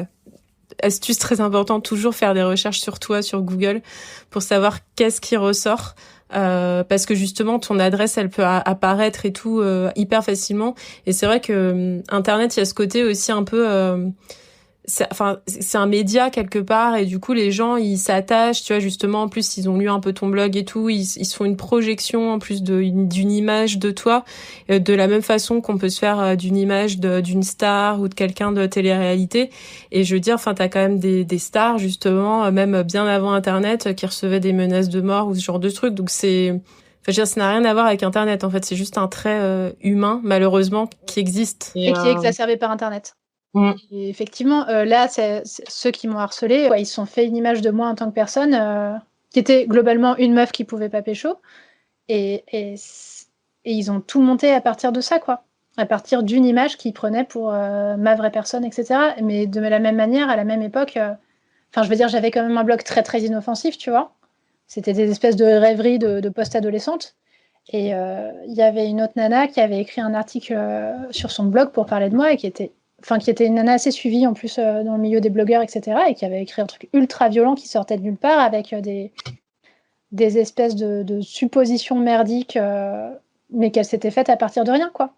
Astuce très importante, toujours faire des recherches sur toi sur Google pour savoir qu'est-ce qui ressort. parce que justement ton adresse elle peut apparaître et tout hyper facilement. Et c'est vrai que Internet, il y a ce côté aussi un peu c'est un média quelque part, et du coup les gens ils s'attachent, tu vois, justement, en plus ils ont lu un peu ton blog et tout, ils se font une projection en plus d'une image de toi, de la même façon qu'on peut se faire d'une image d'une star ou de quelqu'un de télé-réalité. Et je veux dire, enfin, t'as quand même des stars justement, même bien avant Internet, qui recevaient des menaces de mort ou ce genre de trucs. Donc c'est, enfin, je veux dire, ça n'a rien à voir avec Internet, en fait, c'est juste un trait humain, malheureusement, qui existe et qui est exacerbé par Internet. Et effectivement, là, c'est ceux qui m'ont harcelé, ils se sont fait une image de moi en tant que personne, qui était globalement une meuf qui pouvait pas pécho, et ils ont tout monté à partir de ça, quoi, à partir d'une image qu'ils prenaient pour ma vraie personne, etc. Mais de la même manière, à la même époque, enfin, je veux dire, j'avais quand même un blog très très inoffensif, tu vois. C'était des espèces de rêveries de post-adolescente. Et il y avait une autre nana qui avait écrit un article sur son blog pour parler de moi, et qui était une nana assez suivie en plus dans le milieu des blogueurs, etc. Et qui avait écrit un truc ultra violent qui sortait de nulle part, avec des espèces de suppositions merdiques, mais qu'elle s'était faite à partir de rien, quoi.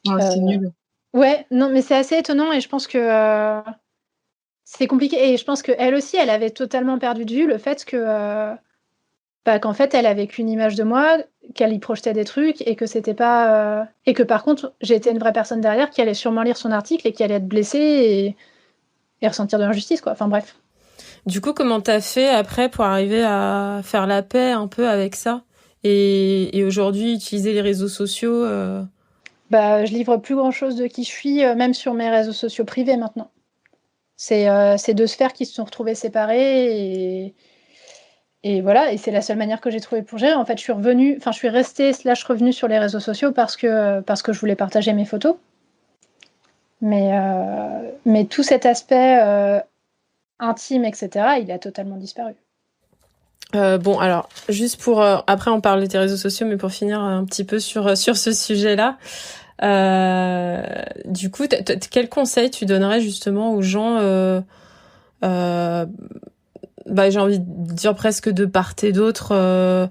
C'est nul. Ouais, non, mais c'est assez étonnant, et je pense que c'est compliqué. Et je pense qu'elle aussi, elle avait totalement perdu de vue le fait que... qu'en fait, elle avait qu'une image de moi, qu'elle y projetait des trucs, et que c'était pas... et que par contre, j'étais une vraie personne derrière qui allait sûrement lire son article et qui allait être blessée et ressentir de l'injustice, quoi. Enfin, bref. Du coup, comment t'as fait après pour arriver à faire la paix un peu avec ça, et aujourd'hui utiliser les réseaux sociaux Je livre plus grand-chose de qui je suis, même sur mes réseaux sociaux privés maintenant. C'est deux sphères qui se sont retrouvées séparées, et voilà, et c'est la seule manière que j'ai trouvée pour gérer. En fait, je suis restée / revenue sur les réseaux sociaux parce que je voulais partager mes photos. Mais tout cet aspect intime, etc., il a totalement disparu. Bon, alors, juste pour... après, on parle des réseaux sociaux, mais pour finir un petit peu sur ce sujet-là, du coup, quel conseil tu donnerais justement aux gens j'ai envie de dire presque de part et d'autre,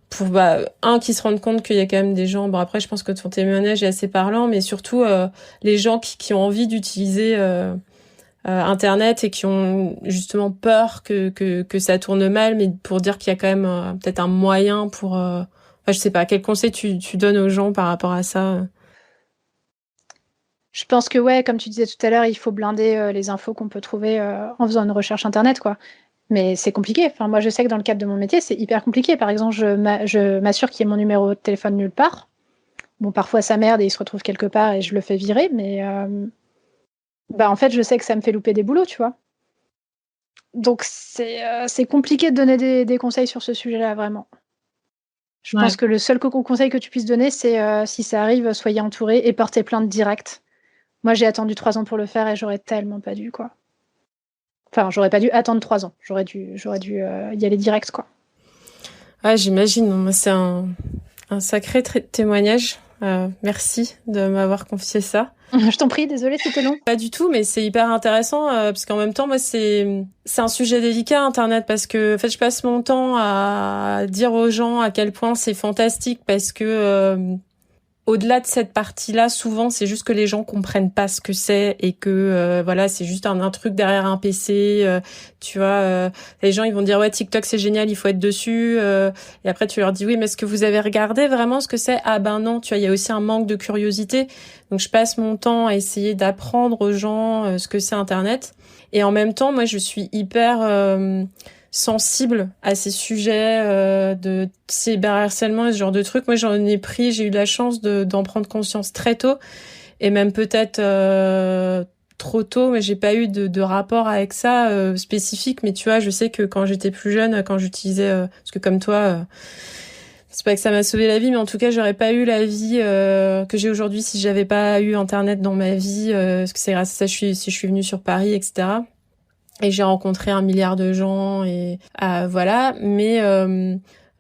pour qui se rendent compte qu'il y a quand même des gens, après je pense que ton témoignage est assez parlant, mais surtout les gens qui ont envie d'utiliser Internet et qui ont justement peur que ça tourne mal, mais pour dire qu'il y a quand même peut-être un moyen pour je sais pas, quel conseil tu donnes aux gens par rapport à ça? Je pense que, ouais, comme tu disais tout à l'heure, il faut blinder les infos qu'on peut trouver en faisant une recherche Internet, quoi. Mais c'est compliqué. Enfin, moi, je sais que dans le cadre de mon métier, c'est hyper compliqué. Par exemple, je m'assure qu'il y ait mon numéro de téléphone nulle part. Bon, parfois, ça merde et il se retrouve quelque part et je le fais virer, mais en fait, je sais que ça me fait louper des boulots, tu vois. Donc, c'est compliqué de donner des conseils sur ce sujet-là, vraiment. Je pense que le seul conseil que tu puisses donner, c'est si ça arrive, soyez entourés et portez plainte direct. Moi, j'ai attendu 3 ans pour le faire et j'aurais tellement pas dû, quoi. Enfin, j'aurais pas dû attendre 3 ans. J'aurais dû y aller direct, quoi. Ouais, j'imagine. C'est un sacré témoignage. Merci de m'avoir confié ça. Je t'en prie, désolée, c'était long. Pas du tout, mais c'est hyper intéressant parce qu'en même temps, moi, c'est un sujet délicat, Internet, parce que en fait, je passe mon temps à dire aux gens à quel point c'est fantastique, parce que au-delà de cette partie-là, souvent, c'est juste que les gens comprennent pas ce que c'est et que voilà, c'est juste un truc derrière un PC. Tu vois, les gens ils vont dire ouais, TikTok c'est génial, il faut être dessus. Et après tu leur dis oui, mais est-ce que vous avez regardé vraiment ce que c'est? Ah ben non, tu vois, il y a aussi un manque de curiosité. Donc je passe mon temps à essayer d'apprendre aux gens ce que c'est Internet. Et en même temps, moi je suis hyper sensible à ces sujets de cyberharcèlement et ce genre de trucs. Moi, j'ai eu la chance d'en prendre conscience très tôt, et même peut-être trop tôt, mais j'ai pas eu de rapport avec ça spécifique. Mais tu vois, je sais que quand j'étais plus jeune, quand j'utilisais, parce que comme toi, c'est pas que ça m'a sauvé la vie, mais en tout cas, j'aurais pas eu la vie que j'ai aujourd'hui si j'avais pas eu Internet dans ma vie, parce que c'est grâce à ça si je suis venue sur Paris, etc. Et j'ai rencontré 1 milliard de gens et voilà. Mais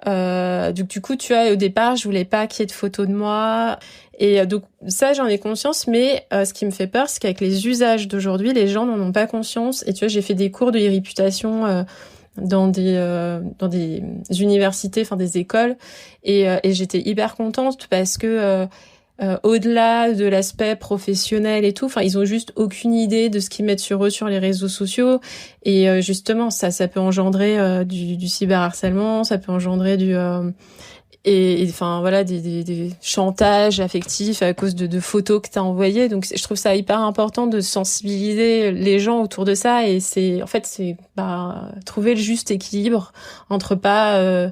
du coup, tu vois, au départ, je voulais pas qu'il y ait de photos de moi. Et donc ça, j'en ai conscience. Mais ce qui me fait peur, c'est qu'avec les usages d'aujourd'hui, les gens n'en ont pas conscience. Et tu vois, j'ai fait des cours de e-réputation dans des universités, enfin des écoles, et j'étais hyper contente parce que au-delà de l'aspect professionnel et tout, enfin ils ont juste aucune idée de ce qu'ils mettent sur eux sur les réseaux sociaux, et justement ça peut engendrer du cyberharcèlement, ça peut engendrer et enfin voilà des chantages affectifs à cause de photos que t'as envoyées. Donc je trouve ça hyper important de sensibiliser les gens autour de ça, et c'est trouver le juste équilibre entre pas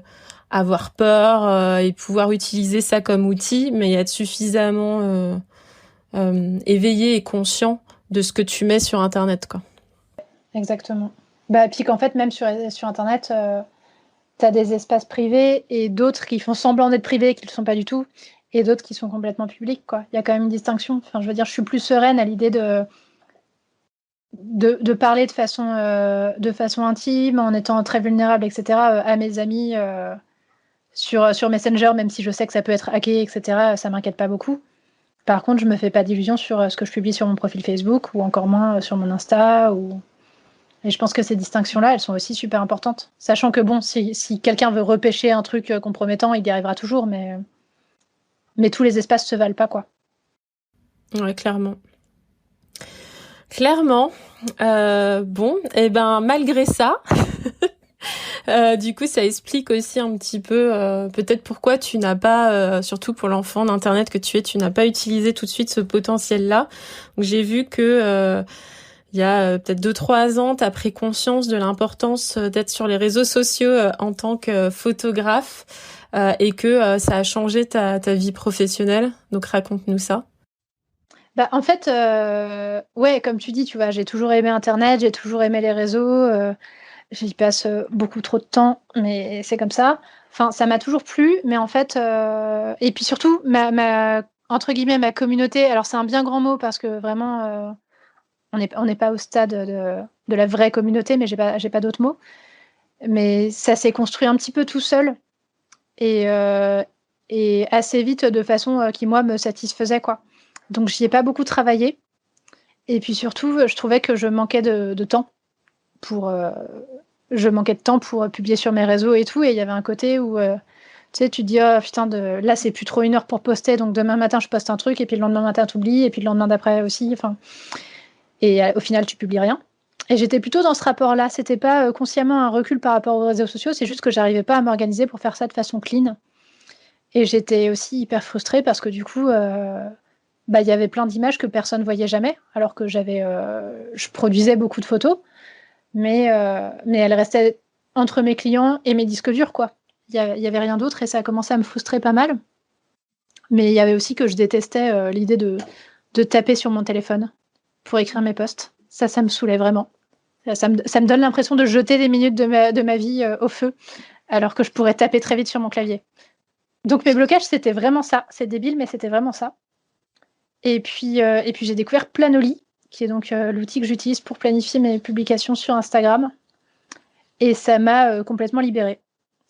avoir peur et pouvoir utiliser ça comme outil, mais être suffisamment éveillé et conscient de ce que tu mets sur Internet, quoi. Exactement. Puis qu'en fait, même sur Internet, tu as des espaces privés et d'autres qui font semblant d'être privés, qui ne le sont pas du tout, et d'autres qui sont complètement publics, quoi. Il y a quand même une distinction. Enfin, je veux dire, je suis plus sereine à l'idée de parler de façon intime, en étant très vulnérable, etc., à mes amis sur Messenger, même si je sais que ça peut être hacké, etc., ça m'inquiète pas beaucoup. Par contre, je me fais pas d'illusions sur ce que je publie sur mon profil Facebook, ou encore moins sur mon Insta, Et je pense que ces distinctions-là, elles sont aussi super importantes. Sachant que bon, si quelqu'un veut repêcher un truc compromettant, il y arrivera toujours, mais tous les espaces se valent pas, quoi. Ouais, clairement. Bon, et ben malgré ça, du coup, ça explique aussi un petit peu peut-être pourquoi tu n'as pas, surtout pour l'enfant d'Internet que tu es, tu n'as pas utilisé tout de suite ce potentiel-là. Donc j'ai vu que il y a peut-être 2-3 ans, tu as pris conscience de l'importance d'être sur les réseaux sociaux en tant que photographe, et que ça a changé ta vie professionnelle. Donc raconte-nous ça. En fait, ouais, comme tu dis, tu vois, j'ai toujours aimé Internet, j'ai toujours aimé les réseaux, j'y passe beaucoup trop de temps, mais c'est comme ça. Enfin, ça m'a toujours plu, mais en fait, et puis surtout, entre guillemets, ma communauté, alors c'est un bien grand mot parce que vraiment, on n'est pas au stade de la vraie communauté, mais j'ai pas d'autres mots. Mais ça s'est construit un petit peu tout seul, et assez vite de façon qui, moi, me satisfaisait, quoi. Donc, j'y ai pas beaucoup travaillé. Et puis surtout, je trouvais que je manquais de temps pour publier sur mes réseaux et tout. Et il y avait un côté où, tu sais, tu te dis, oh putain, là, c'est plus trop 1 heure pour poster. Donc, demain matin, je poste un truc. Et puis le lendemain matin, tu oublies. Et puis le lendemain d'après aussi. Enfin, et au final, tu publies rien. Et j'étais plutôt dans ce rapport-là. C'était pas consciemment un recul par rapport aux réseaux sociaux. C'est juste que j'arrivais pas à m'organiser pour faire ça de façon clean. Et j'étais aussi hyper frustrée parce que du coup, il y avait plein d'images que personne voyait jamais, alors que je produisais beaucoup de photos, mais elles restaient entre mes clients et mes disques durs, quoi. Il y avait rien d'autre, et ça a commencé à me frustrer pas mal. Mais il y avait aussi que je détestais l'idée de taper sur mon téléphone pour écrire mes posts. Ça me saoulait vraiment. Ça me donne l'impression de jeter des minutes de ma vie au feu, alors que je pourrais taper très vite sur mon clavier. Donc mes blocages, c'était vraiment ça. C'est débile, mais c'était vraiment ça. Et puis j'ai découvert Planoly, qui est donc l'outil que j'utilise pour planifier mes publications sur Instagram. Et ça m'a complètement libérée.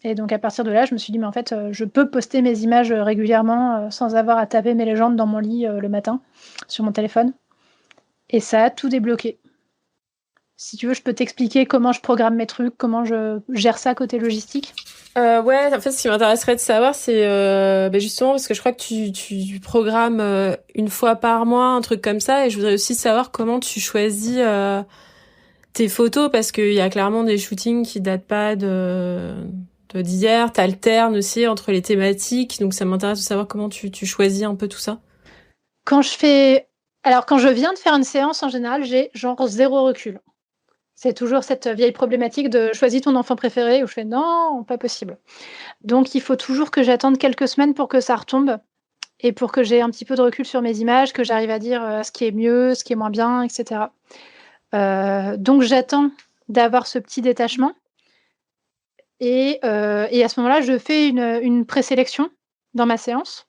Et donc à partir de là, je me suis dit, mais en fait, je peux poster mes images régulièrement sans avoir à taper mes légendes dans mon lit le matin sur mon téléphone. Et ça a tout débloqué. Si tu veux, je peux t'expliquer comment je programme mes trucs, comment je gère ça côté logistique. Ouais, en fait, ce qui m'intéresserait de savoir, c'est justement parce que je crois que tu programmes une fois par mois, un truc comme ça, et je voudrais aussi savoir comment tu choisis tes photos, parce qu'il y a clairement des shootings qui datent pas d'hier, t'alternes aussi entre les thématiques, donc ça m'intéresse de savoir comment tu choisis un peu tout ça. Quand je viens de faire une séance, en général, j'ai genre 0 recul. C'est toujours cette vieille problématique de choisis ton enfant préféré, où je fais non, pas possible. Donc il faut toujours que j'attende quelques semaines pour que ça retombe, et pour que j'ai un petit peu de recul sur mes images, que j'arrive à dire ce qui est mieux, ce qui est moins bien, etc. Donc j'attends d'avoir ce petit détachement, et à ce moment-là, je fais une présélection dans ma séance,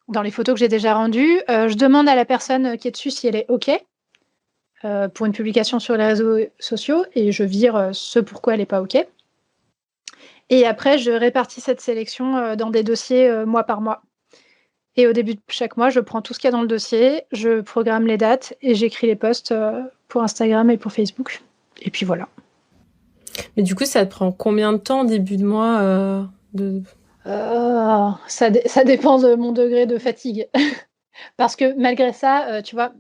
dans les photos que j'ai déjà rendues. Je demande à la personne qui est dessus si elle est OK pour une publication sur les réseaux sociaux, et je vire ce pourquoi elle n'est pas OK. Et après, je répartis cette sélection dans des dossiers mois par mois. Et au début de chaque mois, je prends tout ce qu'il y a dans le dossier, je programme les dates et j'écris les posts pour Instagram et pour Facebook. Et puis voilà. Mais du coup, ça te prend combien de temps, début de mois Ça dépend de mon degré de fatigue. Parce que malgré ça, tu vois,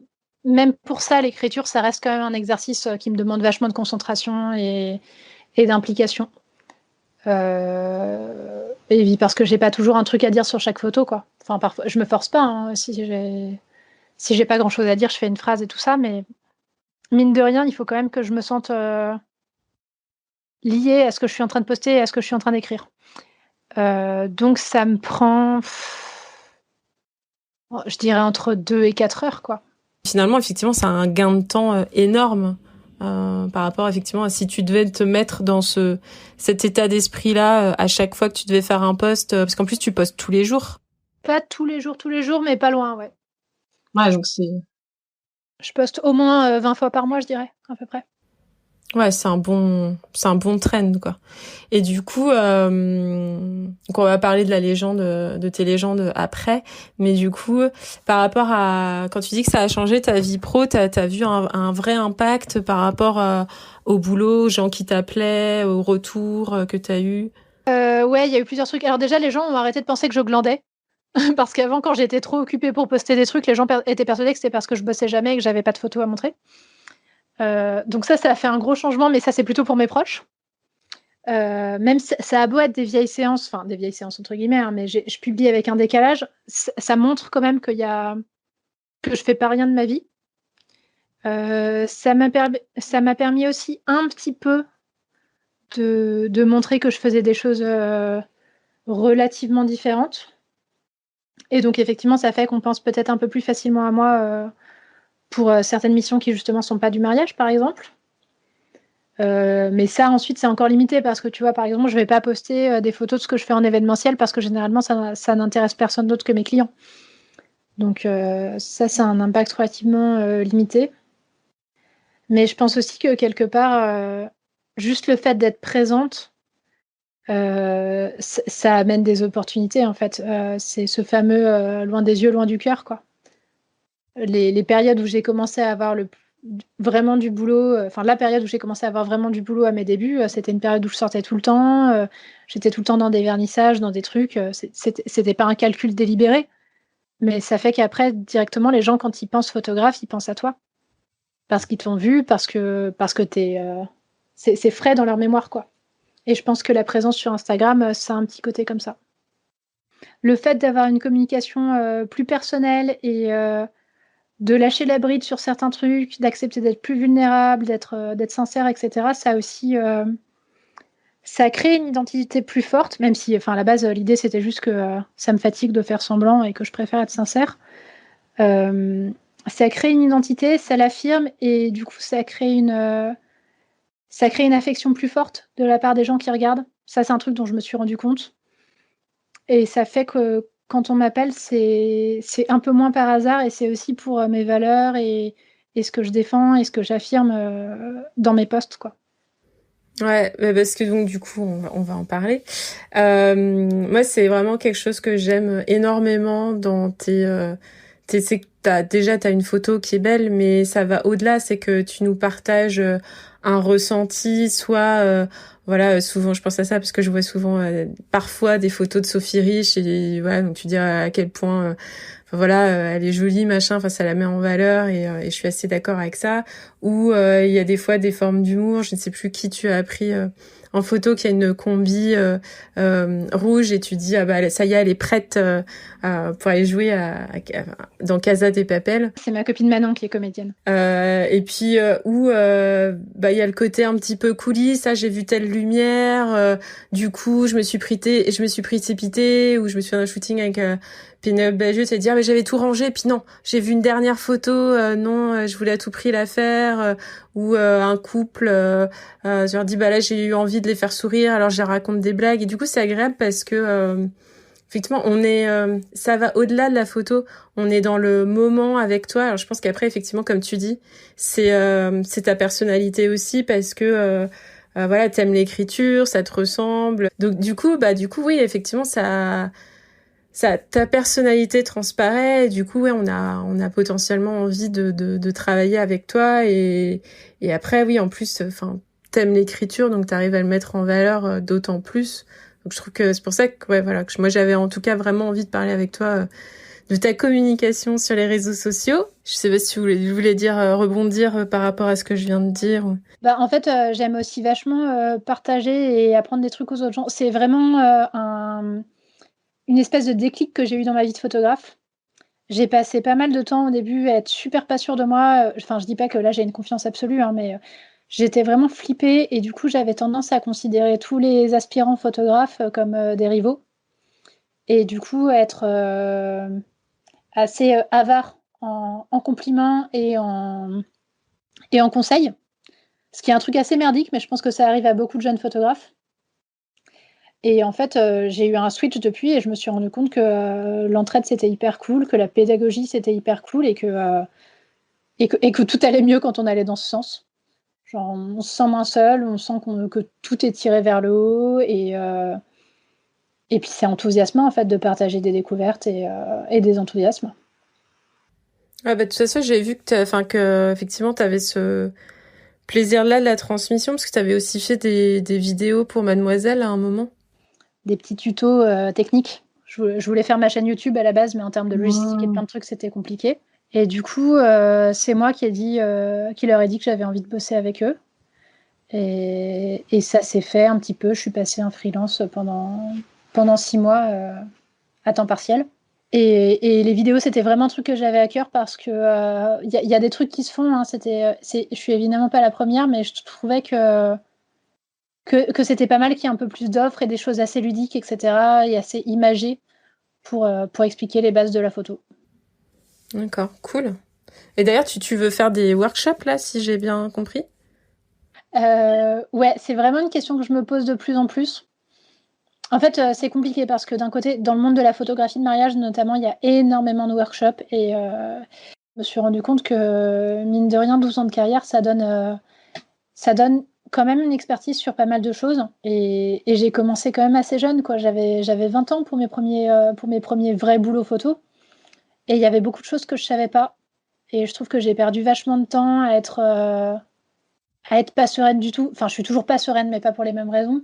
même pour ça, l'écriture, ça reste quand même un exercice qui me demande vachement de concentration et d'implication. Et oui, parce que j'ai pas toujours un truc à dire sur chaque photo, quoi. Enfin, parfois, je me force pas, hein, si j'ai pas grand chose à dire, je fais une phrase et tout ça, mais mine de rien, il faut quand même que je me sente liée à ce que je suis en train de poster et à ce que je suis en train d'écrire. Donc ça me prend, je dirais entre 2 et 4 heures, quoi. Finalement, effectivement, ça a un gain de temps énorme par rapport, effectivement, à si tu devais te mettre dans cet état d'esprit-là à chaque fois que tu devais faire un post, parce qu'en plus, tu postes tous les jours. Pas tous les jours, mais pas loin, ouais. Ouais, donc c'est... Je poste au moins 20 fois par mois, je dirais, à peu près. Ouais, c'est un bon trend, quoi. Et du coup, donc on va parler de la légende, de tes légendes après. Mais du coup, par rapport à, quand tu dis que ça a changé ta vie pro, t'as vu un vrai impact par rapport au boulot, aux gens qui t'appelaient, au retour que t'as eu? Ouais, il y a eu plusieurs trucs. Alors déjà, les gens ont arrêté de penser que je glandais. Parce qu'avant, quand j'étais trop occupée pour poster des trucs, les gens étaient persuadés que c'était parce que je bossais jamais et que j'avais pas de photos à montrer. Donc ça a fait un gros changement, mais ça, c'est plutôt pour mes proches. Même ça a beau être des vieilles séances, enfin des vieilles séances entre guillemets, hein, mais je publie avec un décalage, ça montre quand même que je fais pas rien de ma vie. Ça m'a permis aussi un petit peu de montrer que je faisais des choses relativement différentes. Et donc effectivement, ça fait qu'on pense peut-être un peu plus facilement à moi pour certaines missions qui justement sont pas du mariage, par exemple. Mais ça, ensuite, c'est encore limité parce que tu vois, par exemple, je vais pas poster des photos de ce que je fais en événementiel parce que généralement, ça n'intéresse personne d'autre que mes clients. Donc ça, c'est un impact relativement limité. Mais je pense aussi que quelque part, juste le fait d'être présente, ça amène des opportunités, en fait. C'est ce fameux loin des yeux, loin du cœur, quoi. Les périodes où j'ai commencé à avoir vraiment du boulot, enfin la période où j'ai commencé à avoir vraiment du boulot à mes débuts, c'était une période où je sortais tout le temps, j'étais tout le temps dans des vernissages, dans des trucs, c'était pas un calcul délibéré, mais ça fait qu'après directement les gens quand ils pensent photographe, ils pensent à toi. Parce qu'ils t'ont vu, parce que c'est frais dans leur mémoire, quoi. Et je pense que la présence sur Instagram, ça a un petit côté comme ça. Le fait d'avoir une communication plus personnelle et de lâcher la bride sur certains trucs, d'accepter d'être plus vulnérable, d'être sincère, etc. Ça aussi, ça crée une identité plus forte, même si, enfin, à la base, l'idée c'était juste que ça me fatigue de faire semblant et que je préfère être sincère. Ça crée une identité, ça l'affirme et du coup, ça crée une affection plus forte de la part des gens qui regardent. Ça, c'est un truc dont je me suis rendu compte. Et ça fait que quand on m'appelle, c'est un peu moins par hasard et c'est aussi pour mes valeurs et ce que je défends et ce que j'affirme dans mes posts, quoi. Ouais, parce que donc du coup on va en parler. Moi c'est vraiment quelque chose que j'aime énormément dans c'est que t'as une photo qui est belle, mais ça va au-delà, c'est que tu nous partages un ressenti, soit voilà, souvent je pense à ça parce que je vois souvent parfois des photos de Sophie Rich et voilà, donc tu dis à quel point enfin voilà, elle est jolie, machin, enfin ça la met en valeur et je suis assez d'accord avec ça. Ou il y a des fois des formes d'humour, je ne sais plus qui tu as pris en photo qui a une combi rouge et tu dis ah bah ça y est, elle est prête pour aller jouer dans Casa de Papel. C'est ma copine Manon qui est comédienne. Et puis où bah il y a le côté un petit peu coulisses, ça j'ai vu telle lumière, du coup je me suis précipitée ou je me suis fait un shooting avec Pénélope Bagieux, c'est dire mais j'avais tout rangé puis non, j'ai vu une dernière photo, non, je voulais à tout prix la faire, ou un couple je leur dis bah là j'ai eu envie de les faire sourire alors je leur raconte des blagues et du coup c'est agréable parce que effectivement on est ça va au-delà de la photo, on est dans le moment avec toi. Alors je pense qu'après effectivement comme tu dis c'est ta personnalité aussi parce que voilà t'aimes l'écriture, ça te ressemble donc du coup oui effectivement ça ta personnalité transparaît et du coup ouais on a potentiellement envie de travailler avec toi et après oui en plus enfin t'aimes l'écriture, donc t'arrives à le mettre en valeur d'autant plus. Donc je trouve que c'est pour ça que moi j'avais en tout cas vraiment envie de parler avec toi de ta communication sur les réseaux sociaux. Je sais pas si tu voulais dire rebondir par rapport à ce que je viens de dire. En fait, j'aime aussi vachement partager et apprendre des trucs aux autres gens. C'est vraiment une espèce de déclic que j'ai eu dans ma vie de photographe. J'ai passé pas mal de temps au début à être super pas sûre de moi. Enfin, je dis pas que là j'ai une confiance absolue, hein, mais j'étais vraiment flippée et du coup j'avais tendance à considérer tous les aspirants photographes comme des rivaux et du coup être assez avare en compliments et en conseils. Ce qui est un truc assez merdique, mais je pense que ça arrive à beaucoup de jeunes photographes. Et en fait, j'ai eu un switch depuis et je me suis rendu compte que l'entraide, c'était hyper cool, que la pédagogie, c'était hyper cool et que tout allait mieux quand on allait dans ce sens. Genre, on se sent moins seul, on sent que tout est tiré vers le haut et puis c'est enthousiasmant en fait de partager des découvertes et des enthousiasmes. Ah bah de toute façon, j'ai vu que effectivement t'avais ce plaisir-là de la transmission parce que t'avais aussi fait des vidéos pour Mademoiselle à un moment. Des petits tutos techniques. Je voulais faire ma chaîne YouTube à la base, mais en termes de logistique et plein de trucs, c'était compliqué. Et du coup, c'est moi qui leur ai dit que j'avais envie de bosser avec eux. Et ça s'est fait un petit peu. Je suis passée en freelance pendant 6 mois à temps partiel. Et les vidéos, c'était vraiment un truc que j'avais à cœur parce que y a des trucs qui se font. Hein, je suis évidemment pas la première, mais je trouvais que c'était pas mal qu'il y ait un peu plus d'offres et des choses assez ludiques, etc. et assez imagées pour expliquer les bases de la photo. D'accord, cool. Et d'ailleurs, tu veux faire des workshops là, si j'ai bien compris ? Ouais, c'est vraiment une question que je me pose de plus en plus. En fait, c'est compliqué parce que d'un côté, dans le monde de la photographie de mariage, notamment, il y a énormément de workshops et je me suis rendu compte que, mine de rien, 12 ans de carrière, ça donne quand même une expertise sur pas mal de choses et j'ai commencé quand même assez jeune, quoi. J'avais 20 ans pour mes premiers vrais boulots photo et il y avait beaucoup de choses que je savais pas et je trouve que j'ai perdu vachement de temps à être pas sereine du tout. Enfin, je suis toujours pas sereine, mais pas pour les mêmes raisons.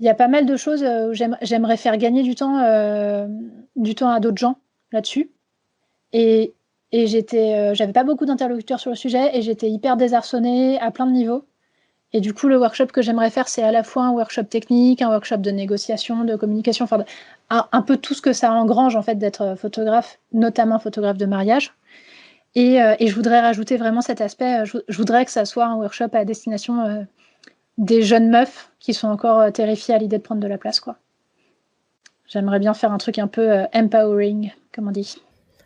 Il y a pas mal de choses où j'aimerais faire gagner du temps à d'autres gens là-dessus et j'avais pas beaucoup d'interlocuteurs sur le sujet et j'étais hyper désarçonnée à plein de niveaux. Et du coup, le workshop que j'aimerais faire, c'est à la fois un workshop technique, un workshop de négociation, de communication, enfin, un peu tout ce que ça engrange, en fait, d'être photographe, notamment photographe de mariage. Et je voudrais rajouter vraiment cet aspect, je voudrais que ça soit un workshop à destination des jeunes meufs qui sont encore terrifiées à l'idée de prendre de la place, quoi. J'aimerais bien faire un truc un peu empowering, comme on dit.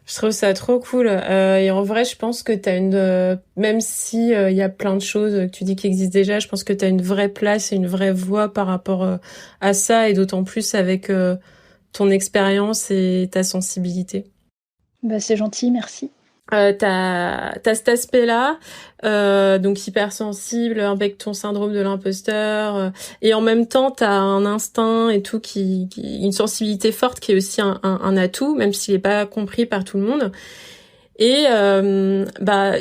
Je trouve ça trop cool. Et en vrai, je pense que t'as même si il y a plein de choses que tu dis qui existent déjà, je pense que t'as une vraie place et une vraie voix par rapport à ça, et d'autant plus avec ton expérience et ta sensibilité. Bah, c'est gentil, merci. T'as cet aspect-là, donc hypersensible, avec ton syndrome de l'imposteur, et en même temps t'as un instinct et tout une sensibilité forte qui est aussi un atout, même s'il est pas compris par tout le monde. Et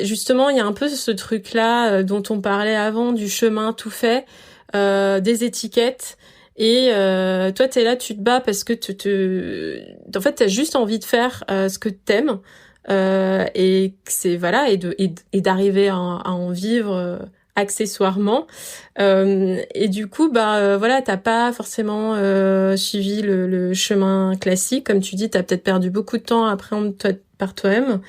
justement, il y a un peu ce truc-là dont on parlait avant, du chemin tout fait, des étiquettes. Et toi, t'es là, tu te bats parce que en fait, t'as juste envie de faire ce que t'aimes. Et c'est et d'arriver à en vivre accessoirement, et du coup t'as pas forcément suivi le chemin classique, comme tu dis, t'as peut-être perdu beaucoup de temps à apprendre par toi-même,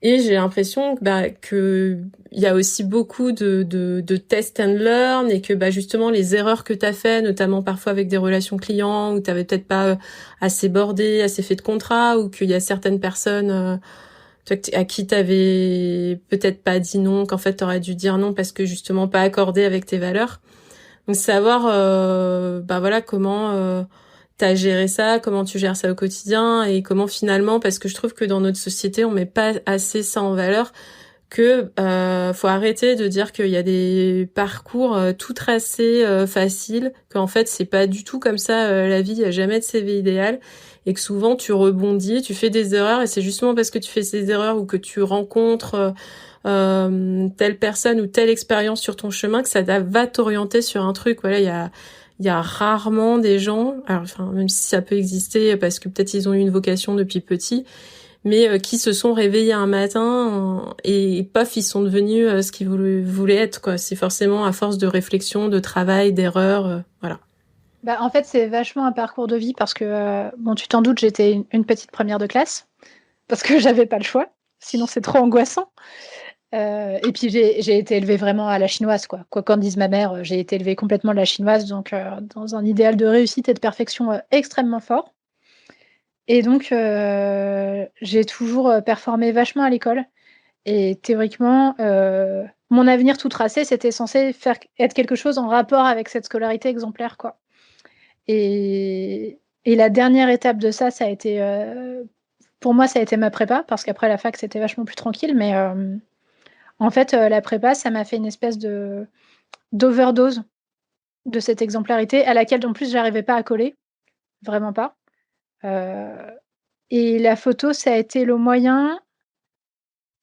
et j'ai l'impression que il y a aussi beaucoup de test and learn, et que justement les erreurs que t'as fait, notamment parfois avec des relations clients où t'avais peut-être pas assez bordé, assez fait de contrat, ou qu'il y a certaines personnes à qui t'avais peut-être pas dit non, qu'en fait t'aurais dû dire non parce que justement pas accordé avec tes valeurs. Donc savoir comment t'as géré ça, comment tu gères ça au quotidien, et comment finalement, parce que je trouve que dans notre société on met pas assez ça en valeur, que faut arrêter de dire qu'il y a des parcours tout tracés faciles, qu'en fait c'est pas du tout comme ça la vie, il y a jamais de CV idéal, et que souvent tu rebondis, tu fais des erreurs, et c'est justement parce que tu fais ces erreurs ou que tu rencontres telle personne ou telle expérience sur ton chemin que ça va t'orienter sur un truc. Voilà, il y a rarement des gens, alors enfin même si ça peut exister parce que peut-être ils ont eu une vocation depuis petit, mais qui se sont réveillés un matin et paf, ils sont devenus ce qu'ils voulaient être, quoi. C'est forcément à force de réflexion, de travail, d'erreurs, voilà. Bah, en fait, c'est vachement un parcours de vie parce que, bon, tu t'en doutes, j'étais une petite première de classe parce que j'avais pas le choix, sinon c'est trop angoissant. Et puis j'ai été élevée vraiment à la chinoise, quoi. Quoi qu'en dise ma mère, j'ai été élevée complètement à la chinoise, donc dans un idéal de réussite et de perfection extrêmement fort. Et donc, j'ai toujours performé vachement à l'école. Et théoriquement, mon avenir tout tracé, c'était censé être quelque chose en rapport avec cette scolarité exemplaire, quoi. Et la dernière étape de ça, ça a été, pour moi, ça a été ma prépa, parce qu'après la fac, c'était vachement plus tranquille. Mais en fait, la prépa, ça m'a fait une espèce d'overdose de cette exemplarité à laquelle, en plus, j'arrivais pas à coller, vraiment pas. Et la photo, ça a été le moyen.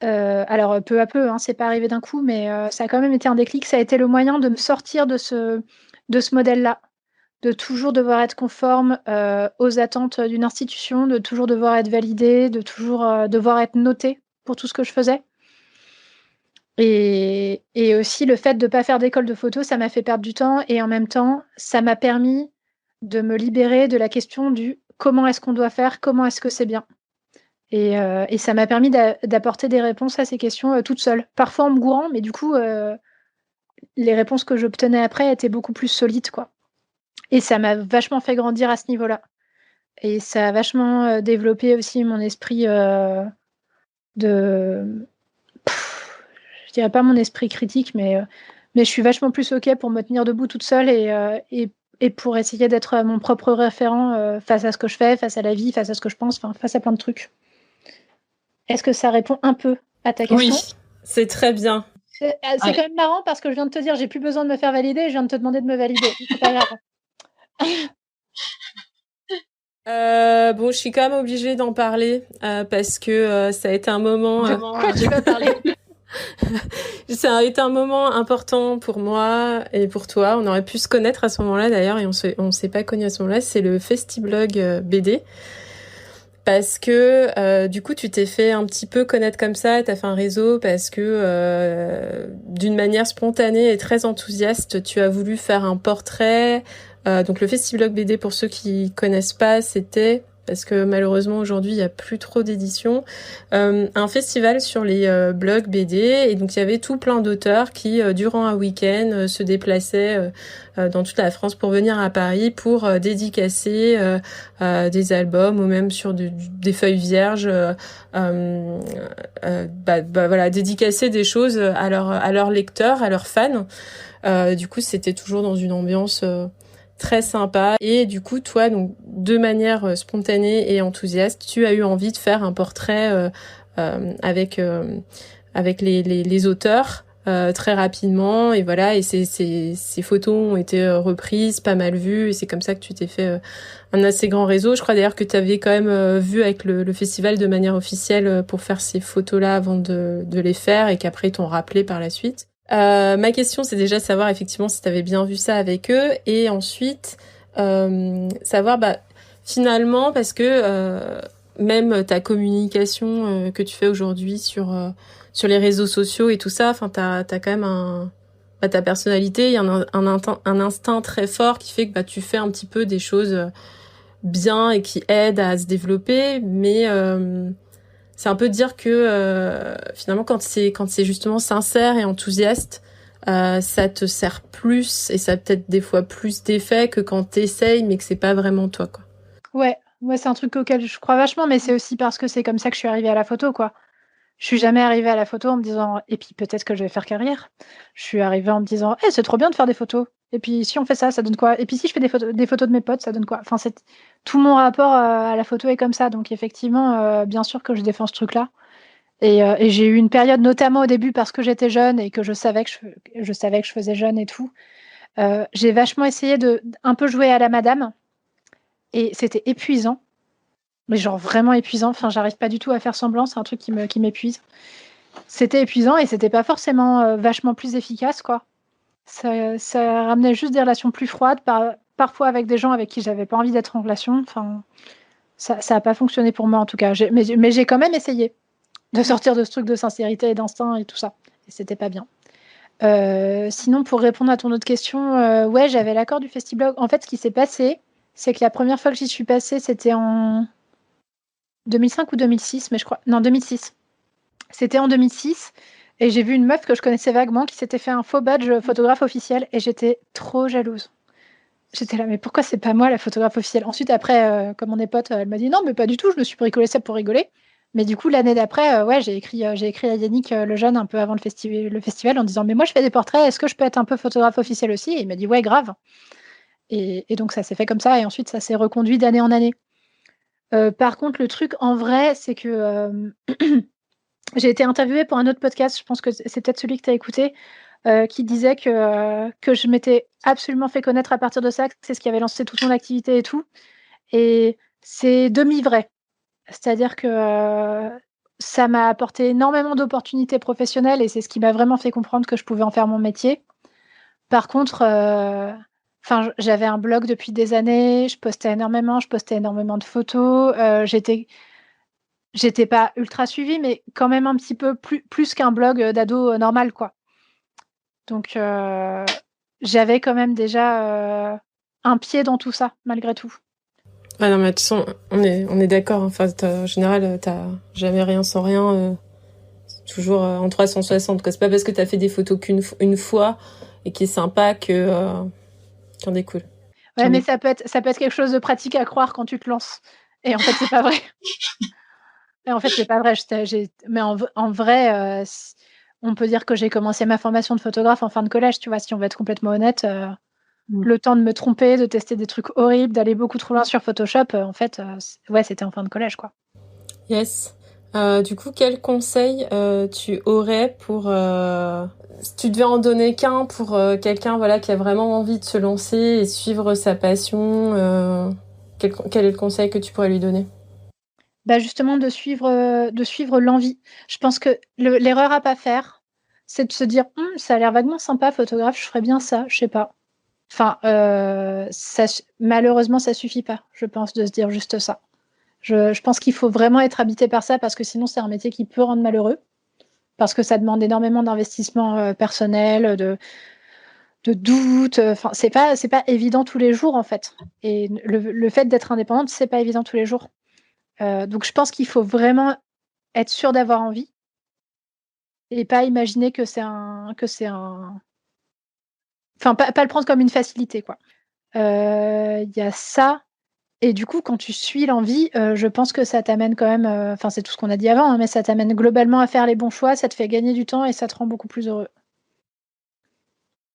Alors peu à peu, hein, c'est pas arrivé d'un coup, mais ça a quand même été un déclic. Ça a été le moyen de me sortir de ce modèle-là, de toujours devoir être conforme, aux attentes d'une institution, de toujours devoir être validée, de toujours, devoir être notée pour tout ce que je faisais. Et aussi le fait de pas faire d'école de photo, ça m'a fait perdre du temps et en même temps, ça m'a permis de me libérer de la question du: «Comment est-ce qu'on doit faire? Comment est-ce que c'est bien?» Et ça m'a permis d'apporter des réponses à ces questions, toute seule. Parfois en me gourant, mais du coup, les réponses que j'obtenais après étaient beaucoup plus solides, quoi. Et ça m'a vachement fait grandir à ce niveau-là. Et ça a vachement, développé aussi mon esprit, de je dirais pas mon esprit critique, mais je suis vachement plus OK pour me tenir debout toute seule et pour essayer d'être, mon propre référent, face à ce que je fais, face à la vie, face à ce que je pense, enfin face à plein de trucs. Est-ce que ça répond un peu à ta question? Oui, c'est très bien. C'est quand même marrant parce que je viens de te dire: «J'ai plus besoin de me faire valider» et je viens de te demander de me valider. C'est pas grave. Bon, je suis quand même obligée d'en parler parce que ça a été un moment. De quoi tu vas parler? Ça a été un moment important pour moi et pour toi. On aurait pu se connaître à ce moment-là d'ailleurs et on s'est pas connus à ce moment-là. C'est le Festiblog BD. Parce que du coup tu t'es fait un petit peu connaître comme ça, t'as fait un réseau parce que d'une manière spontanée et très enthousiaste, tu as voulu faire un portrait. Donc le Festiblog BD, pour ceux qui connaissent pas, c'était, parce que malheureusement aujourd'hui il y a plus trop d'éditions, un festival sur les blogs BD, et donc il y avait tout plein d'auteurs qui durant un week-end se déplaçaient dans toute la France pour venir à Paris pour dédicacer des albums ou même sur des feuilles vierges, voilà, dédicacer des choses à leurs lecteurs, à leurs fans. Du coup c'était toujours dans une ambiance très sympa. Et du coup, toi, donc, de manière spontanée et enthousiaste, tu as eu envie de faire un portrait avec les auteurs très rapidement. Et voilà, et ces photos ont été reprises, pas mal vues. Et c'est comme ça que tu t'es fait un assez grand réseau. Je crois d'ailleurs que tu avais quand même vu avec le festival de manière officielle pour faire ces photos-là avant de les faire, et qu'après ils t'ont rappelé par la suite. Ma question, c'est déjà savoir effectivement si tu avais bien vu ça avec eux, et ensuite savoir finalement, parce que même ta communication que tu fais aujourd'hui sur les réseaux sociaux et tout ça, enfin t'as quand même ta personnalité, il y a un instinct très fort qui fait que tu fais un petit peu des choses bien et qui aident à se développer, mais c'est un peu dire que finalement quand c'est justement sincère et enthousiaste, ça te sert plus et ça a peut-être des fois plus d'effet que quand t'essayes mais que c'est pas vraiment toi, quoi. Ouais, c'est un truc auquel je crois vachement, mais c'est aussi parce que c'est comme ça que je suis arrivée à la photo, quoi. Je suis jamais arrivée à la photo en me disant: «Et puis peut-être que je vais faire carrière». Je suis arrivée en me disant: c'est trop bien de faire des photos. Et puis si on fait ça, ça donne quoi? Et puis si je fais des photos de mes potes, ça donne quoi?» Enfin, c'est tout mon rapport, à la photo est comme ça. Donc effectivement, bien sûr que je défends ce truc-là. Et j'ai eu une période, notamment au début parce que j'étais jeune et que je savais que je faisais jeune et tout, j'ai vachement essayé de un peu jouer à la madame, et c'était épuisant, mais genre vraiment épuisant. Enfin, j'arrive pas du tout à faire semblant, c'est un truc qui m'épuise. c'était épuisant et c'était pas forcément vachement plus efficace, quoi. Ça ramenait juste des relations plus froides, parfois avec des gens avec qui j'avais pas envie d'être en relation. Enfin, ça a pas fonctionné pour moi en tout cas. Mais j'ai quand même essayé de sortir de ce truc de sincérité et d'instinct et tout ça. Et c'était pas bien. Sinon, pour répondre à ton autre question, ouais, j'avais l'accord du Festiblog. En fait, ce qui s'est passé, c'est que la première fois que j'y suis passée, c'était en 2005 ou 2006, mais je crois. Non, 2006. C'était en 2006. Et j'ai vu une meuf que je connaissais vaguement qui s'était fait un faux badge photographe officiel et j'étais trop jalouse. J'étais là, mais pourquoi c'est pas moi la photographe officielle? Ensuite, après, comme on est potes, elle m'a dit non, mais pas du tout, je me suis bricolé ça pour rigoler. Mais du coup, l'année d'après, ouais, j'ai écrit à Yannick Lejeune un peu avant le festival en disant mais moi je fais des portraits, est-ce que je peux être un peu photographe officiel aussi? Et il m'a dit ouais, grave. Et donc ça s'est fait comme ça et ensuite ça s'est reconduit d'année en année. Par contre, le truc en vrai, c'est que j'ai été interviewée pour un autre podcast, je pense que c'est peut-être celui que tu as écouté, qui disait que je m'étais absolument fait connaître à partir de ça, que c'est ce qui avait lancé toute mon activité et tout. Et c'est demi-vrai. C'est-à-dire que ça m'a apporté énormément d'opportunités professionnelles et c'est ce qui m'a vraiment fait comprendre que je pouvais en faire mon métier. Par contre, j'avais un blog depuis des années, je postais énormément de photos, j'étais pas ultra suivie, mais quand même un petit peu plus qu'un blog d'ado normal, quoi. Donc, j'avais quand même déjà un pied dans tout ça, malgré tout. Ah non, mais de toute façon, on est d'accord. Enfin, en général, t'as jamais rien sans rien. Toujours en 360. Quoi. C'est pas parce que t'as fait des photos qu'une fois et qui est sympa que qu'en découle. Ouais, mais ça peut être quelque chose de pratique à croire quand tu te lances. Et en fait, c'est pas vrai. Mais en vrai, on peut dire que j'ai commencé ma formation de photographe en fin de collège, tu vois, si on veut être complètement honnête. Le temps de me tromper, de tester des trucs horribles, d'aller beaucoup trop loin sur Photoshop, en fait, ouais, c'était en fin de collège, quoi. Yes. Du coup, quel conseil tu aurais pour... si tu devais en donner qu'un pour quelqu'un voilà, qui a vraiment envie de se lancer et suivre sa passion, quel est le conseil que tu pourrais lui donner? Bah justement, de suivre l'envie. Je pense que l'erreur à pas faire, c'est de se dire ça a l'air vaguement sympa, photographe, je ferais bien ça, je sais pas. Enfin, malheureusement, ça suffit pas, je pense, de se dire juste ça. Je pense qu'il faut vraiment être habité par ça parce que sinon, c'est un métier qui peut rendre malheureux. Parce que ça demande énormément d'investissement personnel, de doute. Enfin, c'est pas évident tous les jours, en fait. Et le fait d'être indépendante, c'est pas évident tous les jours. Donc, je pense qu'il faut vraiment être sûr d'avoir envie et pas imaginer que c'est un... Enfin, pas le prendre comme une facilité, quoi. Il y a ça. Et du coup, quand tu suis l'envie, je pense que ça t'amène quand même... Enfin, c'est tout ce qu'on a dit avant, hein, mais ça t'amène globalement à faire les bons choix, ça te fait gagner du temps et ça te rend beaucoup plus heureux.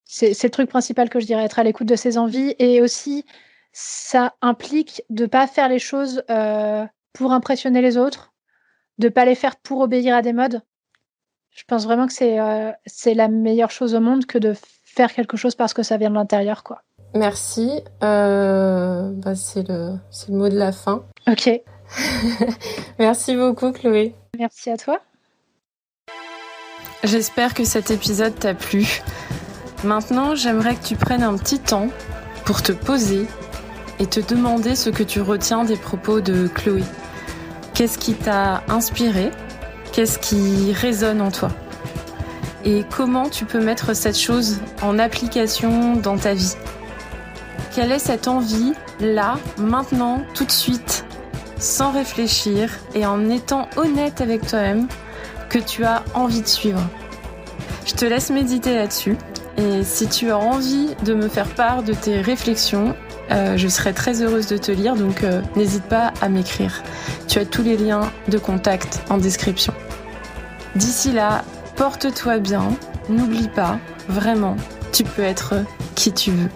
C'est le truc principal que je dirais, être à l'écoute de ses envies. Et aussi, ça implique de ne pas faire les choses pour impressionner les autres, de ne pas les faire pour obéir à des modes. Je pense vraiment que c'est la meilleure chose au monde que de faire quelque chose parce que ça vient de l'intérieur, quoi. Merci. C'est le mot de la fin. Ok. Merci beaucoup, Chloé. Merci à toi. J'espère que cet épisode t'a plu. Maintenant, j'aimerais que tu prennes un petit temps pour te poser et te demander ce que tu retiens des propos de Chloé. Qu'est-ce qui t'a inspiré ? Qu'est-ce qui résonne en toi ? Et comment tu peux mettre cette chose en application dans ta vie ? Quelle est cette envie, là, maintenant, tout de suite, sans réfléchir et en étant honnête avec toi-même, que tu as envie de suivre ? Je te laisse méditer là-dessus. Et si tu as envie de me faire part de tes réflexions, je serai très heureuse de te lire, donc n'hésite pas à m'écrire. Tu as tous les liens de contact en description. D'ici là, porte-toi bien, n'oublie pas, vraiment, tu peux être qui tu veux.